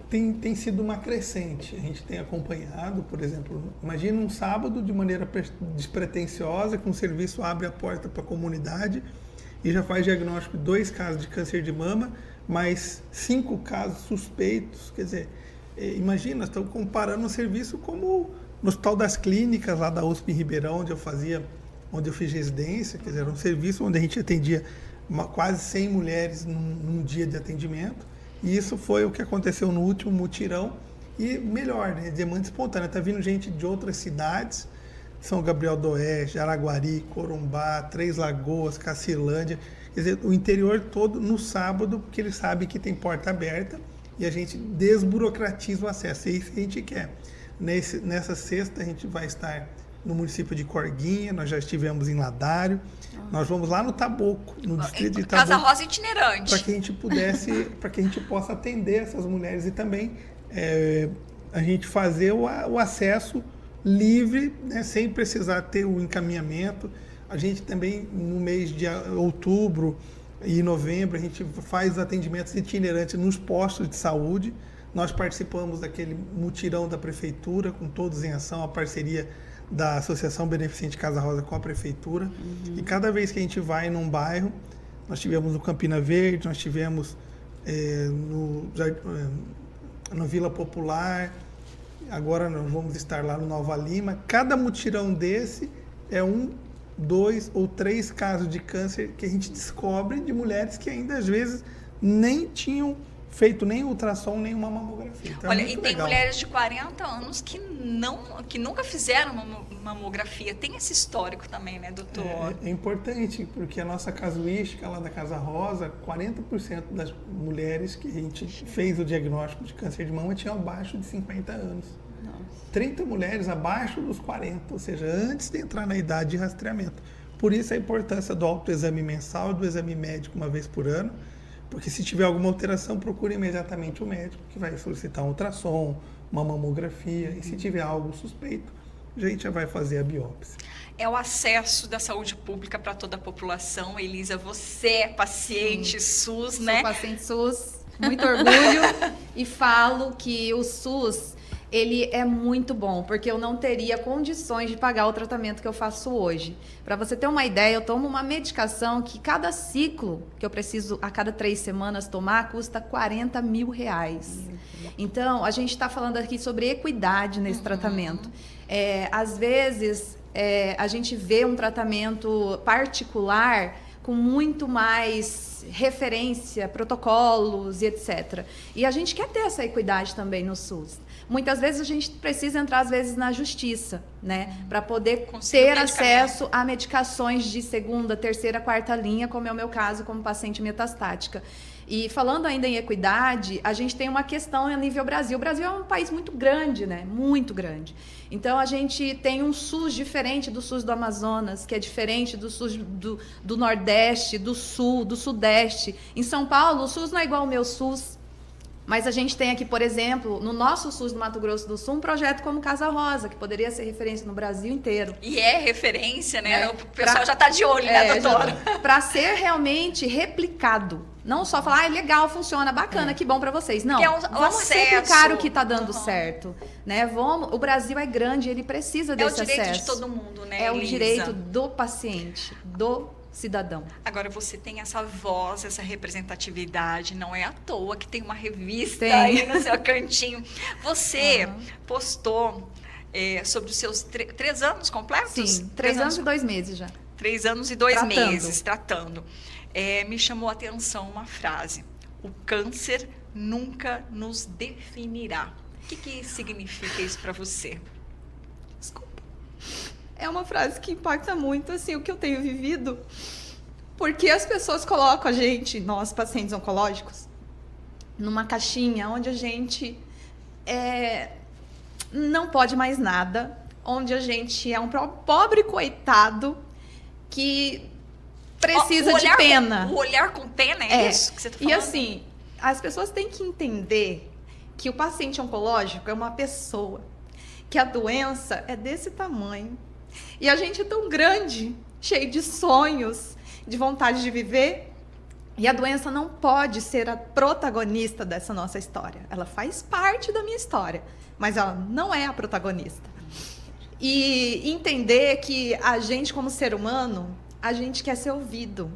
Tem sido uma crescente. A gente tem acompanhado, por exemplo, imagina um sábado de maneira despretensiosa, que um serviço abre a porta para a comunidade e já faz diagnóstico de 2 casos de câncer de mama, mais 5 casos suspeitos. Quer dizer, imagina, estamos comparando um serviço como no Hospital das Clínicas, lá da USP em Ribeirão, onde eu fiz residência. Quer dizer, era um serviço onde a gente atendia quase 100 mulheres num dia de atendimento. E isso foi o que aconteceu no último mutirão. E melhor, né? Demanda espontânea. Está vindo gente de outras cidades, São Gabriel do Oeste, Araguari, Corumbá, Três Lagoas, Cacilândia. Quer dizer, o interior todo no sábado, porque eles sabem que tem porta aberta e a gente desburocratiza o acesso. É isso que a gente quer. Nessa sexta a gente vai estar no município de Corguinha, nós já estivemos em Ladário, nós vamos lá no Taboco, no distrito de Taboco. Casa Rosa itinerante. Para que a gente possa atender essas mulheres e também a gente fazer o acesso livre, né, sem precisar ter o encaminhamento. A gente também, no mês de outubro e novembro, a gente faz atendimentos itinerantes nos postos de saúde. Nós participamos daquele mutirão da prefeitura, com todos em ação, a parceria da Associação Beneficente Casa Rosa com a prefeitura. E cada vez que a gente vai num bairro, nós tivemos no Campina Verde, nós tivemos no Vila Popular, agora nós vamos estar lá no Nova Lima. Cada mutirão desse é 1, 2 ou 3 casos de câncer que a gente descobre de mulheres que ainda às vezes nem tinham feito nem ultrassom, nem uma mamografia. Então, olha, e tem mulheres de 40 anos que nunca fizeram uma mamografia. Tem esse histórico também, né, doutor? É importante, porque a nossa casuística lá da Casa Rosa, 40% das mulheres que a gente fez o diagnóstico de câncer de mama tinham abaixo de 50 anos. Nossa. 30 mulheres abaixo dos 40, ou seja, antes de entrar na idade de rastreamento. Por isso a importância do autoexame mensal e do exame médico uma vez por ano, Porque se tiver alguma alteração, procure imediatamente o médico, que vai solicitar um ultrassom, uma mamografia, e se tiver algo suspeito, a gente já vai fazer a biópsia. É o acesso da saúde pública para toda a população. Elisa, você é paciente SUS, né? Sou paciente SUS, muito orgulho, e falo que o SUS, ele é muito bom, porque eu não teria condições de pagar o tratamento que eu faço hoje. Para você ter uma ideia, eu tomo uma medicação que cada ciclo que eu preciso a cada 3 semanas tomar custa R$40 mil. Então, a gente está falando aqui sobre equidade nesse tratamento. Às vezes, a gente vê um tratamento particular com muito mais referência, protocolos e etc. E a gente quer ter essa equidade também no SUS. Muitas vezes a gente precisa entrar, às vezes, na justiça, né? Para poder ter acesso a medicações de segunda, terceira, quarta linha, como é o meu caso como paciente metastática. E falando ainda em equidade, a gente tem uma questão a nível Brasil. O Brasil é um país muito grande, né? Muito grande. Então, a gente tem um SUS diferente do SUS do Amazonas, que é diferente do SUS do Nordeste, do Sul, do Sudeste. Em São Paulo, o SUS não é igual ao meu SUS. Mas a gente tem aqui, por exemplo, no nosso SUS do Mato Grosso do Sul, um projeto como Casa Rosa, que poderia ser referência no Brasil inteiro. E é referência, né? O pessoal já está de olho, né, doutora? Para ser realmente replicado. Não só falar, legal, funciona, bacana, que bom para vocês. Não, vamos replicar o que está dando certo. Né? O Brasil é grande, ele precisa desse acesso. É o direito de todo mundo, né, É Elisa? o direito do paciente, do cidadão. Agora, você tem essa voz, essa representatividade, não é à toa que tem uma revista Tem. aí no seu cantinho. Você postou sobre os seus 3 anos completos? Sim, 3 anos e 2 meses já. 3 anos e 2 Tratando. meses tratando. Me chamou a atenção uma frase: o câncer nunca nos definirá. O que significa isso para você? Desculpa. É uma frase que impacta muito, assim, o que eu tenho vivido, porque as pessoas colocam a gente, nós pacientes oncológicos, numa caixinha onde a gente não pode mais nada, onde a gente é um pobre coitado que precisa de pena. O olhar com pena é isso que você está falando? E assim, as pessoas têm que entender que o paciente oncológico é uma pessoa, que a doença é desse tamanho, e a gente é tão grande, cheio de sonhos, de vontade de viver, e a doença não pode ser a protagonista dessa nossa história. Ela faz parte da minha história, mas ela não é a protagonista. E entender que a gente, como ser humano, a gente quer ser ouvido.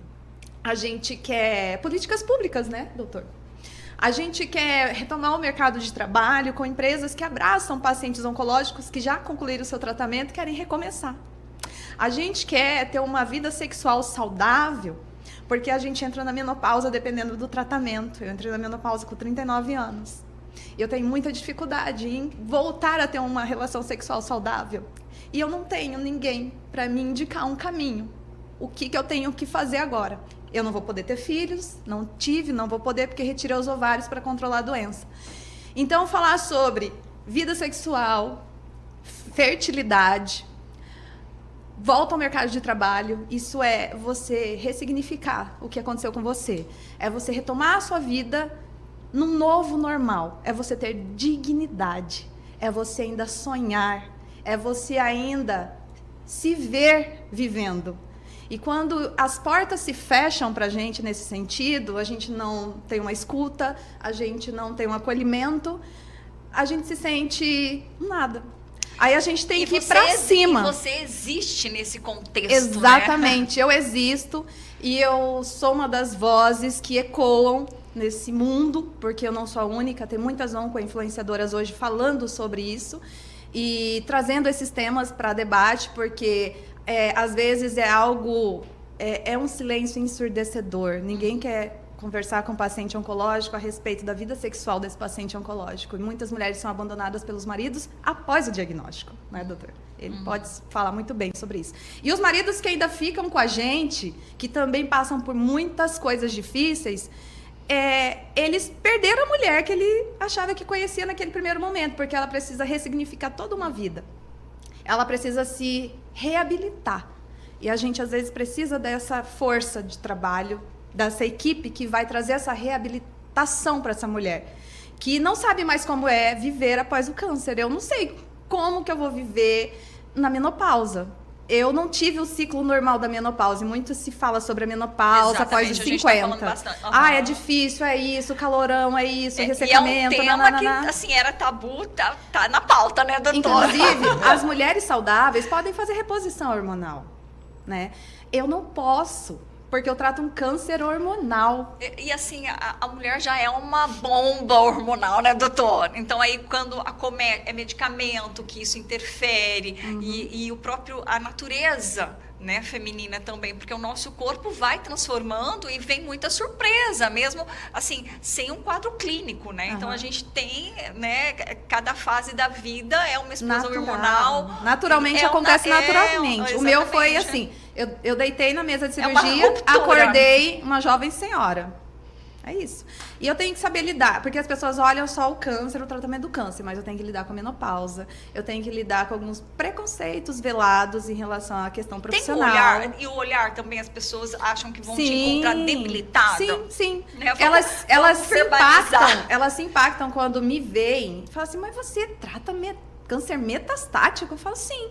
A gente quer políticas públicas, né, doutor? A gente quer retomar o mercado de trabalho com empresas que abraçam pacientes oncológicos que já concluíram o seu tratamento e querem recomeçar. A gente quer ter uma vida sexual saudável, porque a gente entra na menopausa dependendo do tratamento. Eu entrei na menopausa com 39 anos. Eu tenho muita dificuldade em voltar a ter uma relação sexual saudável. E eu não tenho ninguém para me indicar um caminho. O que eu tenho que fazer agora? Eu não vou poder ter filhos, não vou poder porque retirei os ovários para controlar a doença. Então, falar sobre vida sexual, fertilidade, volta ao mercado de trabalho, isso é você ressignificar o que aconteceu com você. É você retomar a sua vida num novo normal. É você ter dignidade. É você ainda sonhar. É você ainda se ver vivendo. E quando as portas se fecham para a gente nesse sentido, a gente não tem uma escuta, a gente não tem um acolhimento, a gente se sente nada. Aí a gente tem que ir para cima. E você existe nesse contexto, Exatamente, né? Eu existo e eu sou uma das vozes que ecoam nesse mundo, porque eu não sou a única, tem muitas onco-influenciadoras hoje falando sobre isso e trazendo esses temas para debate, porque às vezes é algo, é um silêncio ensurdecedor. Ninguém quer conversar com o paciente oncológico a respeito da vida sexual desse paciente oncológico. E muitas mulheres são abandonadas pelos maridos após o diagnóstico, né, doutor? Ele pode falar muito bem sobre isso. E os maridos que ainda ficam com a gente, que também passam por muitas coisas difíceis, eles perderam a mulher que ele achava que conhecia naquele primeiro momento, porque ela precisa ressignificar toda uma vida. Ela precisa se reabilitar. E a gente, às vezes, precisa dessa força de trabalho dessa equipe que vai trazer essa reabilitação para essa mulher, que não sabe mais como é viver após o câncer. Eu não sei como que eu vou viver na menopausa. Eu não tive o ciclo normal da menopausa. E muito se fala sobre a menopausa após os 50. Ah, é difícil, é isso, calorão, é isso, ressecamento. E é um tema que, assim, era tabu, tá na pauta, né, doutora? Inclusive, as mulheres saudáveis podem fazer reposição hormonal, né? Eu não posso, porque eu trato um câncer hormonal. E assim, a mulher já é uma bomba hormonal, né, doutor? Então aí quando é medicamento que isso interfere, e a natureza, né, feminina também, porque o nosso corpo vai transformando e vem muita surpresa, mesmo assim, sem um quadro clínico, né? Então a gente tem, né, cada fase da vida é uma explosão hormonal. Naturalmente acontece naturalmente. O meu foi assim, eu deitei na mesa de cirurgia, acordei uma jovem senhora. É isso. E eu tenho que saber lidar, porque as pessoas olham só o câncer, o tratamento do câncer, mas eu tenho que lidar com a menopausa, eu tenho que lidar com alguns preconceitos velados em relação à questão profissional. Tem um olhar, e o olhar também, as pessoas acham que vão te encontrar debilitada. Sim. Né? Elas se impactam quando me veem. Falam assim, mas você trata câncer metastático? Eu falo, sim.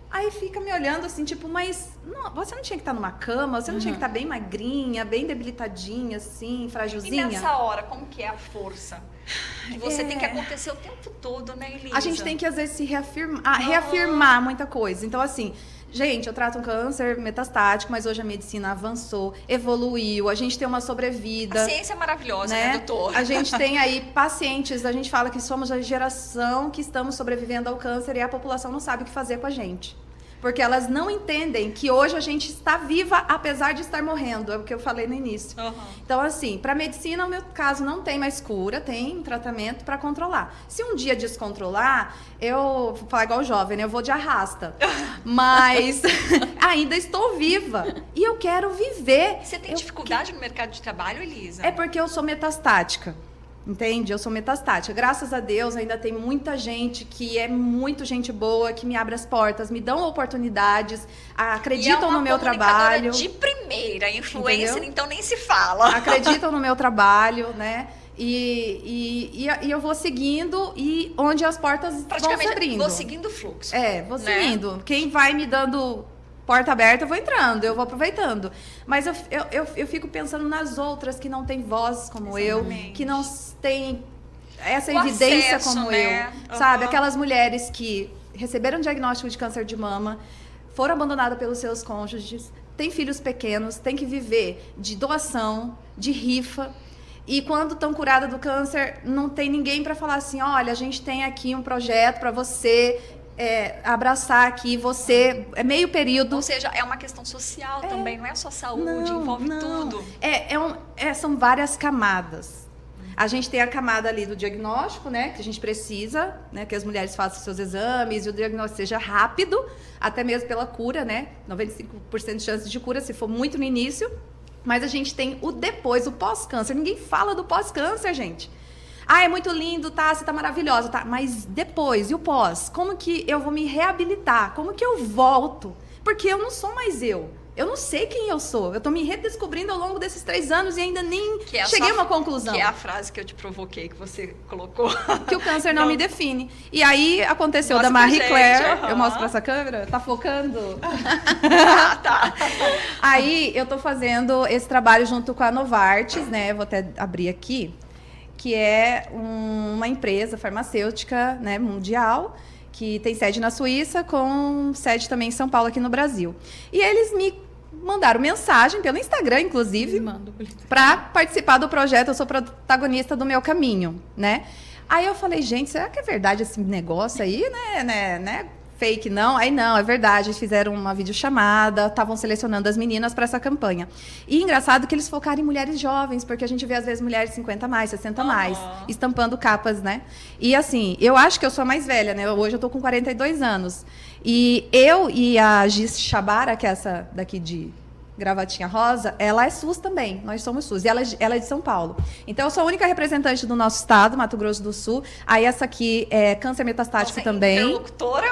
Aí fica me olhando assim, tipo, mas não, você não tinha que estar numa cama, você não tinha que estar bem magrinha, bem debilitadinha, assim, frágilzinha? E nessa hora, como que é a força? Que você tem que acontecer o tempo todo, né, Elisa? A gente tem que, às vezes, se reafirmar muita coisa. Então, assim, gente, eu trato um câncer metastático, mas hoje a medicina avançou, evoluiu, a gente tem uma sobrevida. A ciência é maravilhosa, né, doutor? A gente tem aí pacientes, a gente fala que somos a geração que estamos sobrevivendo ao câncer e a população não sabe o que fazer com a gente. Porque elas não entendem que hoje a gente está viva, apesar de estar morrendo. É o que eu falei no início. Então, assim, para a medicina, no meu caso, não tem mais cura, tem tratamento para controlar. Se um dia descontrolar, eu vou falar igual o jovem, né? Eu vou de arrasta. Mas ainda estou viva. E eu quero viver. Você tem dificuldade no mercado de trabalho, Elisa? É porque eu sou metastática. Entende? Eu sou metastática. Graças a Deus, ainda tem muita gente que é muito gente boa, que me abre as portas, me dão oportunidades, acreditam no meu trabalho. De primeira, influencer, então nem se fala. Acreditam no meu trabalho, né? E eu vou seguindo e onde as portas vão se abrindo. Vou seguindo o fluxo. Vou seguindo. Quem vai me dando porta aberta, eu vou entrando, eu vou aproveitando. Mas eu fico pensando nas outras que não têm voz como eu, que não têm essa evidência como eu. Sabe? Aquelas mulheres que receberam diagnóstico de câncer de mama, foram abandonadas pelos seus cônjuges, têm filhos pequenos, têm que viver de doação, de rifa. E quando estão curadas do câncer, não tem ninguém para falar assim, olha, a gente tem aqui um projeto para você abraçar aqui você, é meio período. Ou seja, é uma questão social também, não é só saúde, envolve tudo. São várias camadas. A gente tem a camada ali do diagnóstico, né, que a gente precisa, né, que as mulheres façam seus exames e o diagnóstico seja rápido, até mesmo pela cura, né, 95% de chance de cura, se for muito no início. Mas a gente tem o depois, o pós-câncer. Ninguém fala do pós-câncer, gente. É muito lindo, tá? Você tá maravilhosa, tá? Mas depois, e o pós? Como que eu vou me reabilitar? Como que eu volto? Porque eu não sou mais eu. Eu não sei quem eu sou. Eu tô me redescobrindo ao longo desses 3 anos e ainda nem cheguei a uma conclusão. Que é a frase que eu te provoquei, que você colocou. Que o câncer não me define. E aí aconteceu da Marie Claire. Eu mostro pra essa câmera? Tá focando? Tá. Aí eu tô fazendo esse trabalho junto com a Novartis, né? Vou até abrir aqui. Que é uma empresa farmacêutica, né, mundial, que tem sede na Suíça, com sede também em São Paulo, aqui no Brasil. E eles me mandaram mensagem, pelo Instagram, inclusive, para participar do projeto. Eu sou protagonista do Meu Caminho, né? Aí eu falei, gente, será que é verdade esse negócio aí, né? Fake, não? Aí não, é verdade, eles fizeram uma videochamada, estavam selecionando as meninas para essa campanha. E engraçado que eles focaram em mulheres jovens, porque a gente vê às vezes mulheres de 50 mais, 60 mais, estampando capas, né? E assim, eu acho que eu sou a mais velha, né? Hoje eu tô com 42 anos. E eu e a Gis Chabara, que é essa daqui de gravatinha rosa, ela é SUS também, nós somos SUS, e ela é de São Paulo. Então, eu sou a única representante do nosso estado, Mato Grosso do Sul. Aí, essa aqui é câncer metastático também. Interlocutora?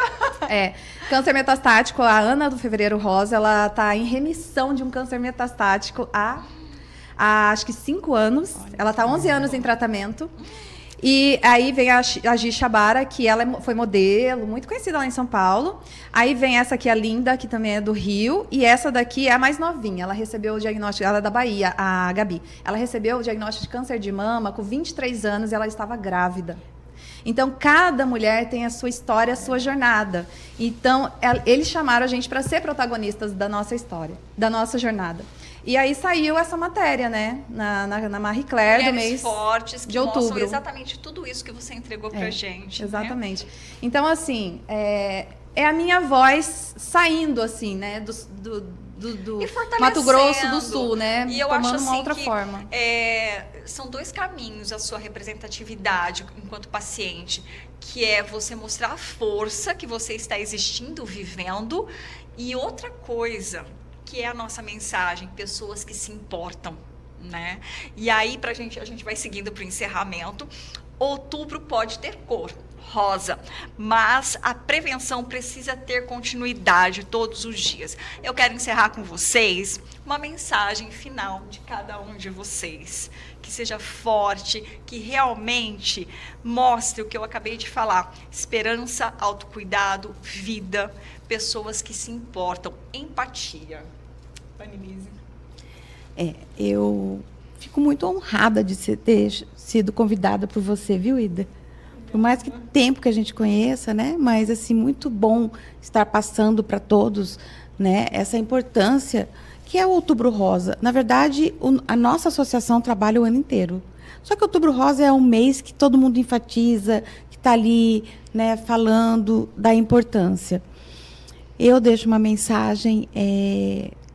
Câncer metastático, a Ana do Fevereiro Rosa, ela está em remissão de um câncer metastático há há acho que 5 anos. Ela está há 11 anos em tratamento. E aí vem a Gi Chabara, que ela foi modelo, muito conhecida lá em São Paulo. Aí vem essa aqui, a Linda, que também é do Rio. E essa daqui é a mais novinha. Ela recebeu o diagnóstico, ela é da Bahia, a Gabi. Ela recebeu o diagnóstico de câncer de mama com 23 anos e ela estava grávida. Então, cada mulher tem a sua história, a sua jornada. Então, eles chamaram a gente para ser protagonistas da nossa história, da nossa jornada. E aí saiu essa matéria, né, na Marie Claire do mês fortes que de outubro. Mostram exatamente tudo isso que você entregou pra gente. Exatamente. Né? Então, assim, é a minha voz saindo, assim, né, do Mato Grosso do Sul, né, e eu tomando acho, assim, uma outra forma. São 2 caminhos a sua representatividade enquanto paciente, que é você mostrar a força que você está existindo, vivendo, e outra coisa, que é a nossa mensagem, pessoas que se importam, né? E aí, a gente vai seguindo para o encerramento. Outubro pode ter cor, rosa, mas a prevenção precisa ter continuidade todos os dias. Eu quero encerrar com vocês uma mensagem final de cada um de vocês, que seja forte, que realmente mostre o que eu acabei de falar: esperança, autocuidado, vida, pessoas que se importam, empatia. Annelise. Eu fico muito honrada de ter sido convidada por você, viu, Ida? Por mais que tempo que a gente conheça, né? Mas, assim, muito bom estar passando para todos, né, essa importância que é o Outubro Rosa. Na verdade, a nossa associação trabalha o ano inteiro. Só que o Outubro Rosa é um mês que todo mundo enfatiza, que está ali, né, falando da importância. Eu deixo uma mensagem...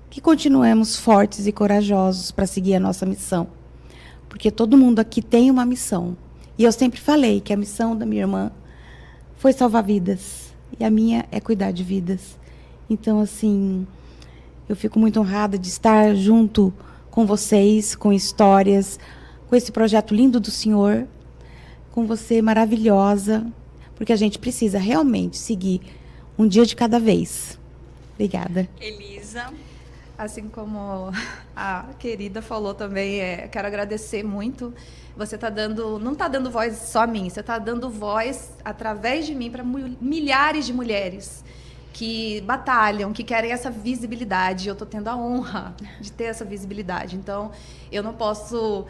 que continuemos fortes e corajosos para seguir a nossa missão. Porque todo mundo aqui tem uma missão. E eu sempre falei que a missão da minha irmã foi salvar vidas. E a minha é cuidar de vidas. Então, assim, eu fico muito honrada de estar junto com vocês, com histórias, com esse projeto lindo do Senhor, com você maravilhosa, porque a gente precisa realmente seguir um dia de cada vez. Obrigada. Elisa. Assim como a querida falou também, quero agradecer muito. Você não está dando voz só a mim, você está dando voz através de mim para milhares de mulheres que batalham, que querem essa visibilidade. Eu estou tendo a honra de ter essa visibilidade. Então, eu não posso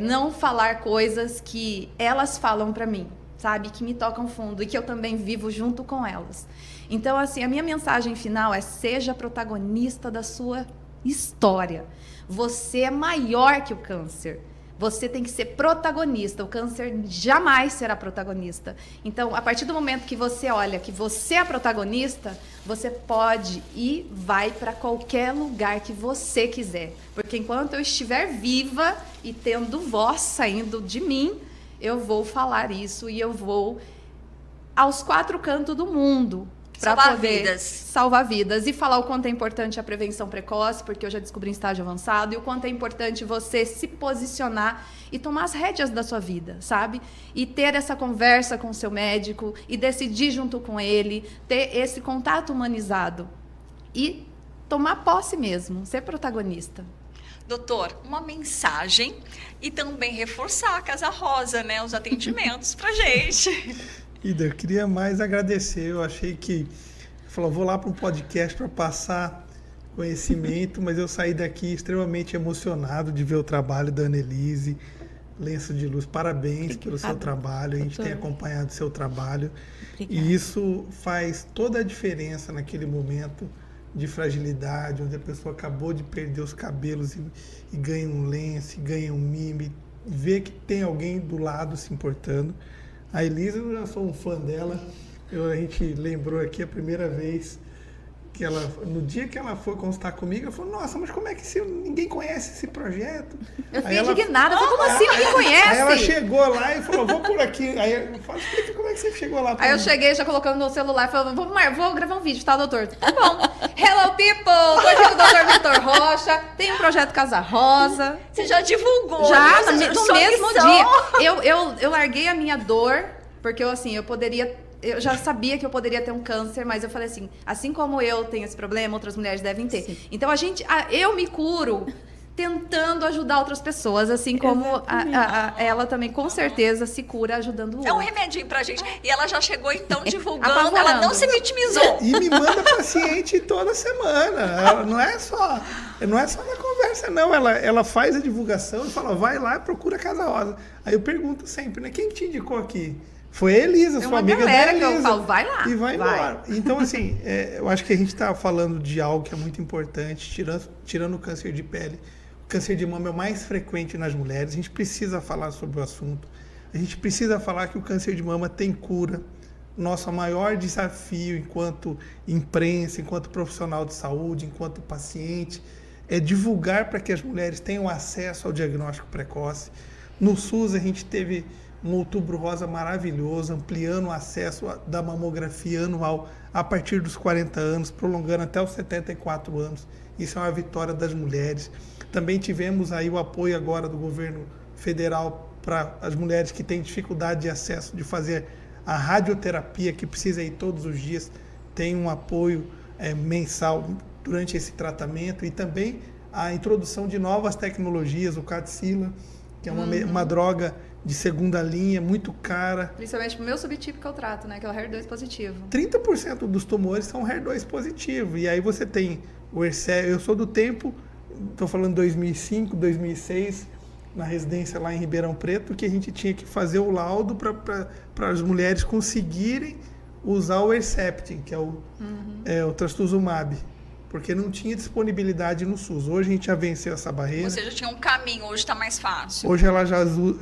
não falar coisas que elas falam para mim, sabe? Que me tocam fundo e que eu também vivo junto com elas. Então, assim, a minha mensagem final é: seja protagonista da sua história. Você é maior que o câncer. Você tem que ser protagonista. O câncer jamais será protagonista. Então, a partir do momento que você olha que você é a protagonista, você pode e vai para qualquer lugar que você quiser. Porque enquanto eu estiver viva e tendo voz saindo de mim, eu vou falar isso e eu vou aos 4 cantos do mundo para poder salvar vidas e falar o quanto é importante a prevenção precoce, porque eu já descobri em estágio avançado, e o quanto é importante você se posicionar e tomar as rédeas da sua vida, sabe? E ter essa conversa com o seu médico e decidir junto com ele, ter esse contato humanizado e tomar posse mesmo, ser protagonista. Doutor, uma mensagem e também reforçar a Casa Rosa, né? Os atendimentos pra gente. Ida, eu queria mais agradecer. Eu achei que... vou lá para um podcast para passar conhecimento, mas eu saí daqui extremamente emocionado de ver o trabalho da Annelise. Lenço de Luz, parabéns pelo seu trabalho. A gente tem acompanhado o seu trabalho. Obrigada. E isso faz toda a diferença naquele momento de fragilidade, onde a pessoa acabou de perder os cabelos e ganha um lenço, ganha um mime, vê que tem alguém do lado se importando. A Elisa, eu já sou um fã dela. A gente lembrou aqui a primeira vez que ela, no dia que ela foi consultar comigo, ela falou: nossa, mas como é que ninguém conhece esse projeto? Eu fiquei indignada, como assim ninguém conhece? Aí ela chegou lá e falou: vou por aqui. Aí eu falei: explica como é que você chegou lá. Aí eu cheguei já colocando no celular e falei: vou gravar um vídeo, tá, doutor? Tá bom. Hello, people! Tô aqui com o doutor Vitor Rocha, tem um projeto Casa Rosa. Você já divulgou? Já, no mesmo dia. Eu larguei a minha dor, porque eu já sabia que eu poderia ter um câncer, mas eu falei assim como eu tenho esse problema, outras mulheres devem ter. Sim. Então, eu me curo tentando ajudar outras pessoas, assim como ela também com certeza se cura ajudando o outro. É um remedinho pra gente. E ela já chegou então divulgando, Apavorando. ela não se vitimizou. E me manda paciente toda semana. Ela não é só na conversa, não. Ela faz a divulgação e fala, vai lá e procura a Casa Rosa. Aí eu pergunto sempre, né? Quem te indicou aqui? Foi a Elisa, Tem sua uma amiga da galera que Elisa. eu falo, vai lá. E vai vai. embora. Então, assim, eu acho que a gente está falando de algo que é muito importante, tirando o câncer de pele. O câncer de mama é o mais frequente nas mulheres. A gente precisa falar sobre o assunto. A gente precisa falar que o câncer de mama tem cura. Nosso maior desafio enquanto imprensa, enquanto profissional de saúde, enquanto paciente, é divulgar para que as mulheres tenham acesso ao diagnóstico precoce. No SUS, a gente teve um Outubro Rosa maravilhoso, ampliando o acesso da mamografia anual a partir dos 40 anos, prolongando até os 74 anos. Isso é uma vitória das mulheres. Também tivemos aí o apoio agora do governo federal para as mulheres que têm dificuldade de acesso, de fazer a radioterapia, que precisa ir todos os dias, tem um apoio mensal durante esse tratamento, e também a introdução de novas tecnologias, o Kadcyla, que é uma droga de segunda linha, muito cara. Principalmente pro meu subtipo que eu trato, né? Que é o HER2 positivo. 30% dos tumores são HER2 positivo. E aí você tem o Herceptin. Eu sou do tempo, estou falando 2005, 2006, na residência lá em Ribeirão Preto, que a gente tinha que fazer o laudo para as mulheres conseguirem usar o Herceptin, que é o trastuzumab, porque não tinha disponibilidade no SUS. Hoje a gente já venceu essa barreira. Ou seja, tinha um caminho, hoje está mais fácil. Hoje ela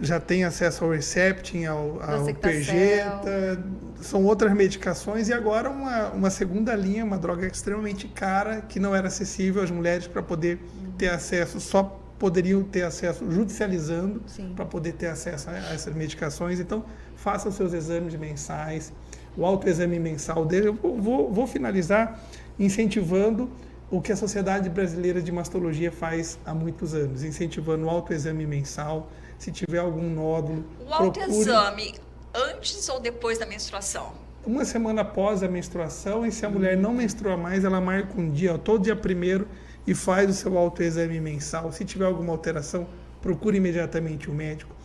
já tem acesso ao Herceptin, ao Perjeta, são outras medicações, e agora uma segunda linha, uma droga extremamente cara, que não era acessível às mulheres para poder ter acesso, só poderiam ter acesso judicializando para poder ter acesso a essas medicações. Então, faça os seus exames mensais, o autoexame mensal dele. Eu vou finalizar incentivando o que a Sociedade Brasileira de Mastologia faz há muitos anos, incentivando o autoexame mensal. Se tiver algum nódulo, o autoexame antes ou depois da menstruação? Uma semana após a menstruação, e se a mulher não menstrua mais, ela marca um dia, todo dia 1º, e faz o seu autoexame mensal. Se tiver alguma alteração, procure imediatamente o médico.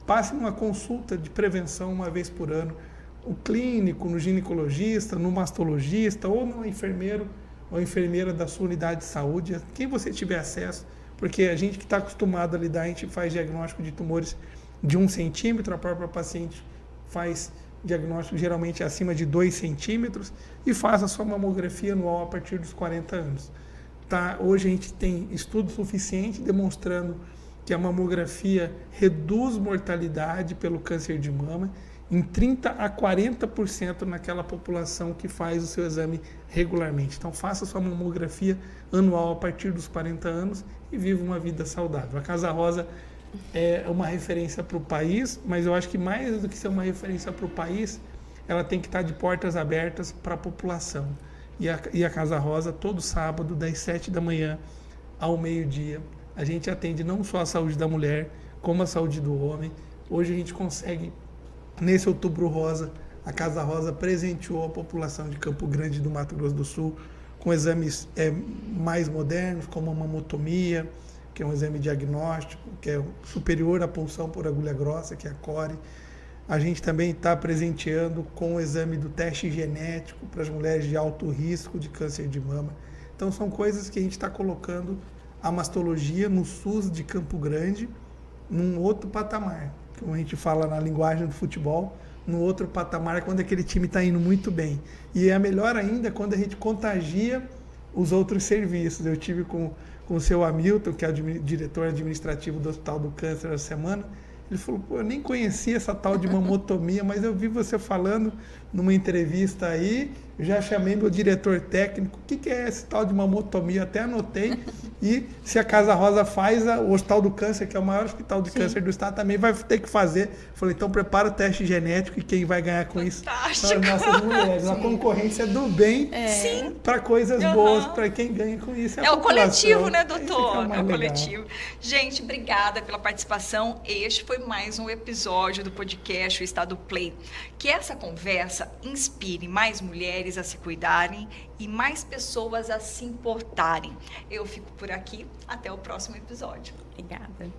Passe numa consulta de prevenção uma vez por ano, no clínico, no ginecologista, no mastologista, ou no enfermeiro ou enfermeira da sua unidade de saúde, quem você tiver acesso, porque a gente que está acostumado a lidar, a gente faz diagnóstico de tumores de 1 centímetro, a própria paciente faz diagnóstico geralmente acima de 2 centímetros, e faz a sua mamografia anual a partir dos 40 anos. Hoje a gente tem estudo suficiente demonstrando que a mamografia reduz mortalidade pelo câncer de mama em 30% a 40% naquela população que faz o seu exame regularmente. Então, faça a sua mamografia anual a partir dos 40 anos e viva uma vida saudável. A Casa Rosa é uma referência para o país, mas eu acho que mais do que ser uma referência para o país, ela tem que estar de portas abertas para a população. E a Casa Rosa, todo sábado, das 7 da manhã ao meio-dia, a gente atende não só a saúde da mulher, como a saúde do homem. Hoje a gente consegue, nesse Outubro Rosa, a Casa Rosa presenteou a população de Campo Grande do Mato Grosso do Sul com exames mais modernos, como a mamotomia, que é um exame diagnóstico, que é superior à punção por agulha grossa, que é a CORE. A gente também está presenteando com o exame do teste genético para as mulheres de alto risco de câncer de mama. Então, são coisas que a gente está colocando a mastologia no SUS de Campo Grande num outro patamar. Como a gente fala na linguagem do futebol, no outro patamar, quando aquele time está indo muito bem. E é melhor ainda quando a gente contagia os outros serviços. Eu tive com o seu Hamilton, que é o diretor administrativo do Hospital do Câncer, essa semana. Ele falou, eu nem conhecia essa tal de mamotomia, mas eu vi você falando numa entrevista aí, eu já chamei meu diretor técnico, o que é esse tal de mamotomia? Até anotei. E se a Casa Rosa faz, o Hospital do Câncer, que é o maior hospital de câncer do estado, também vai ter que fazer. Falei, então prepara o teste genético, e quem vai ganhar com isso são as nossas mulheres. A concorrência do bem para coisas boas, para quem ganha com isso. É o coletivo, né, doutor? É o coletivo. Gente, obrigada pela participação. Este foi mais um episódio do podcast O Estado Play. Que essa conversa inspire mais mulheres a se cuidarem e mais pessoas a se importarem. Eu fico por por aqui. Até o próximo episódio. Obrigada.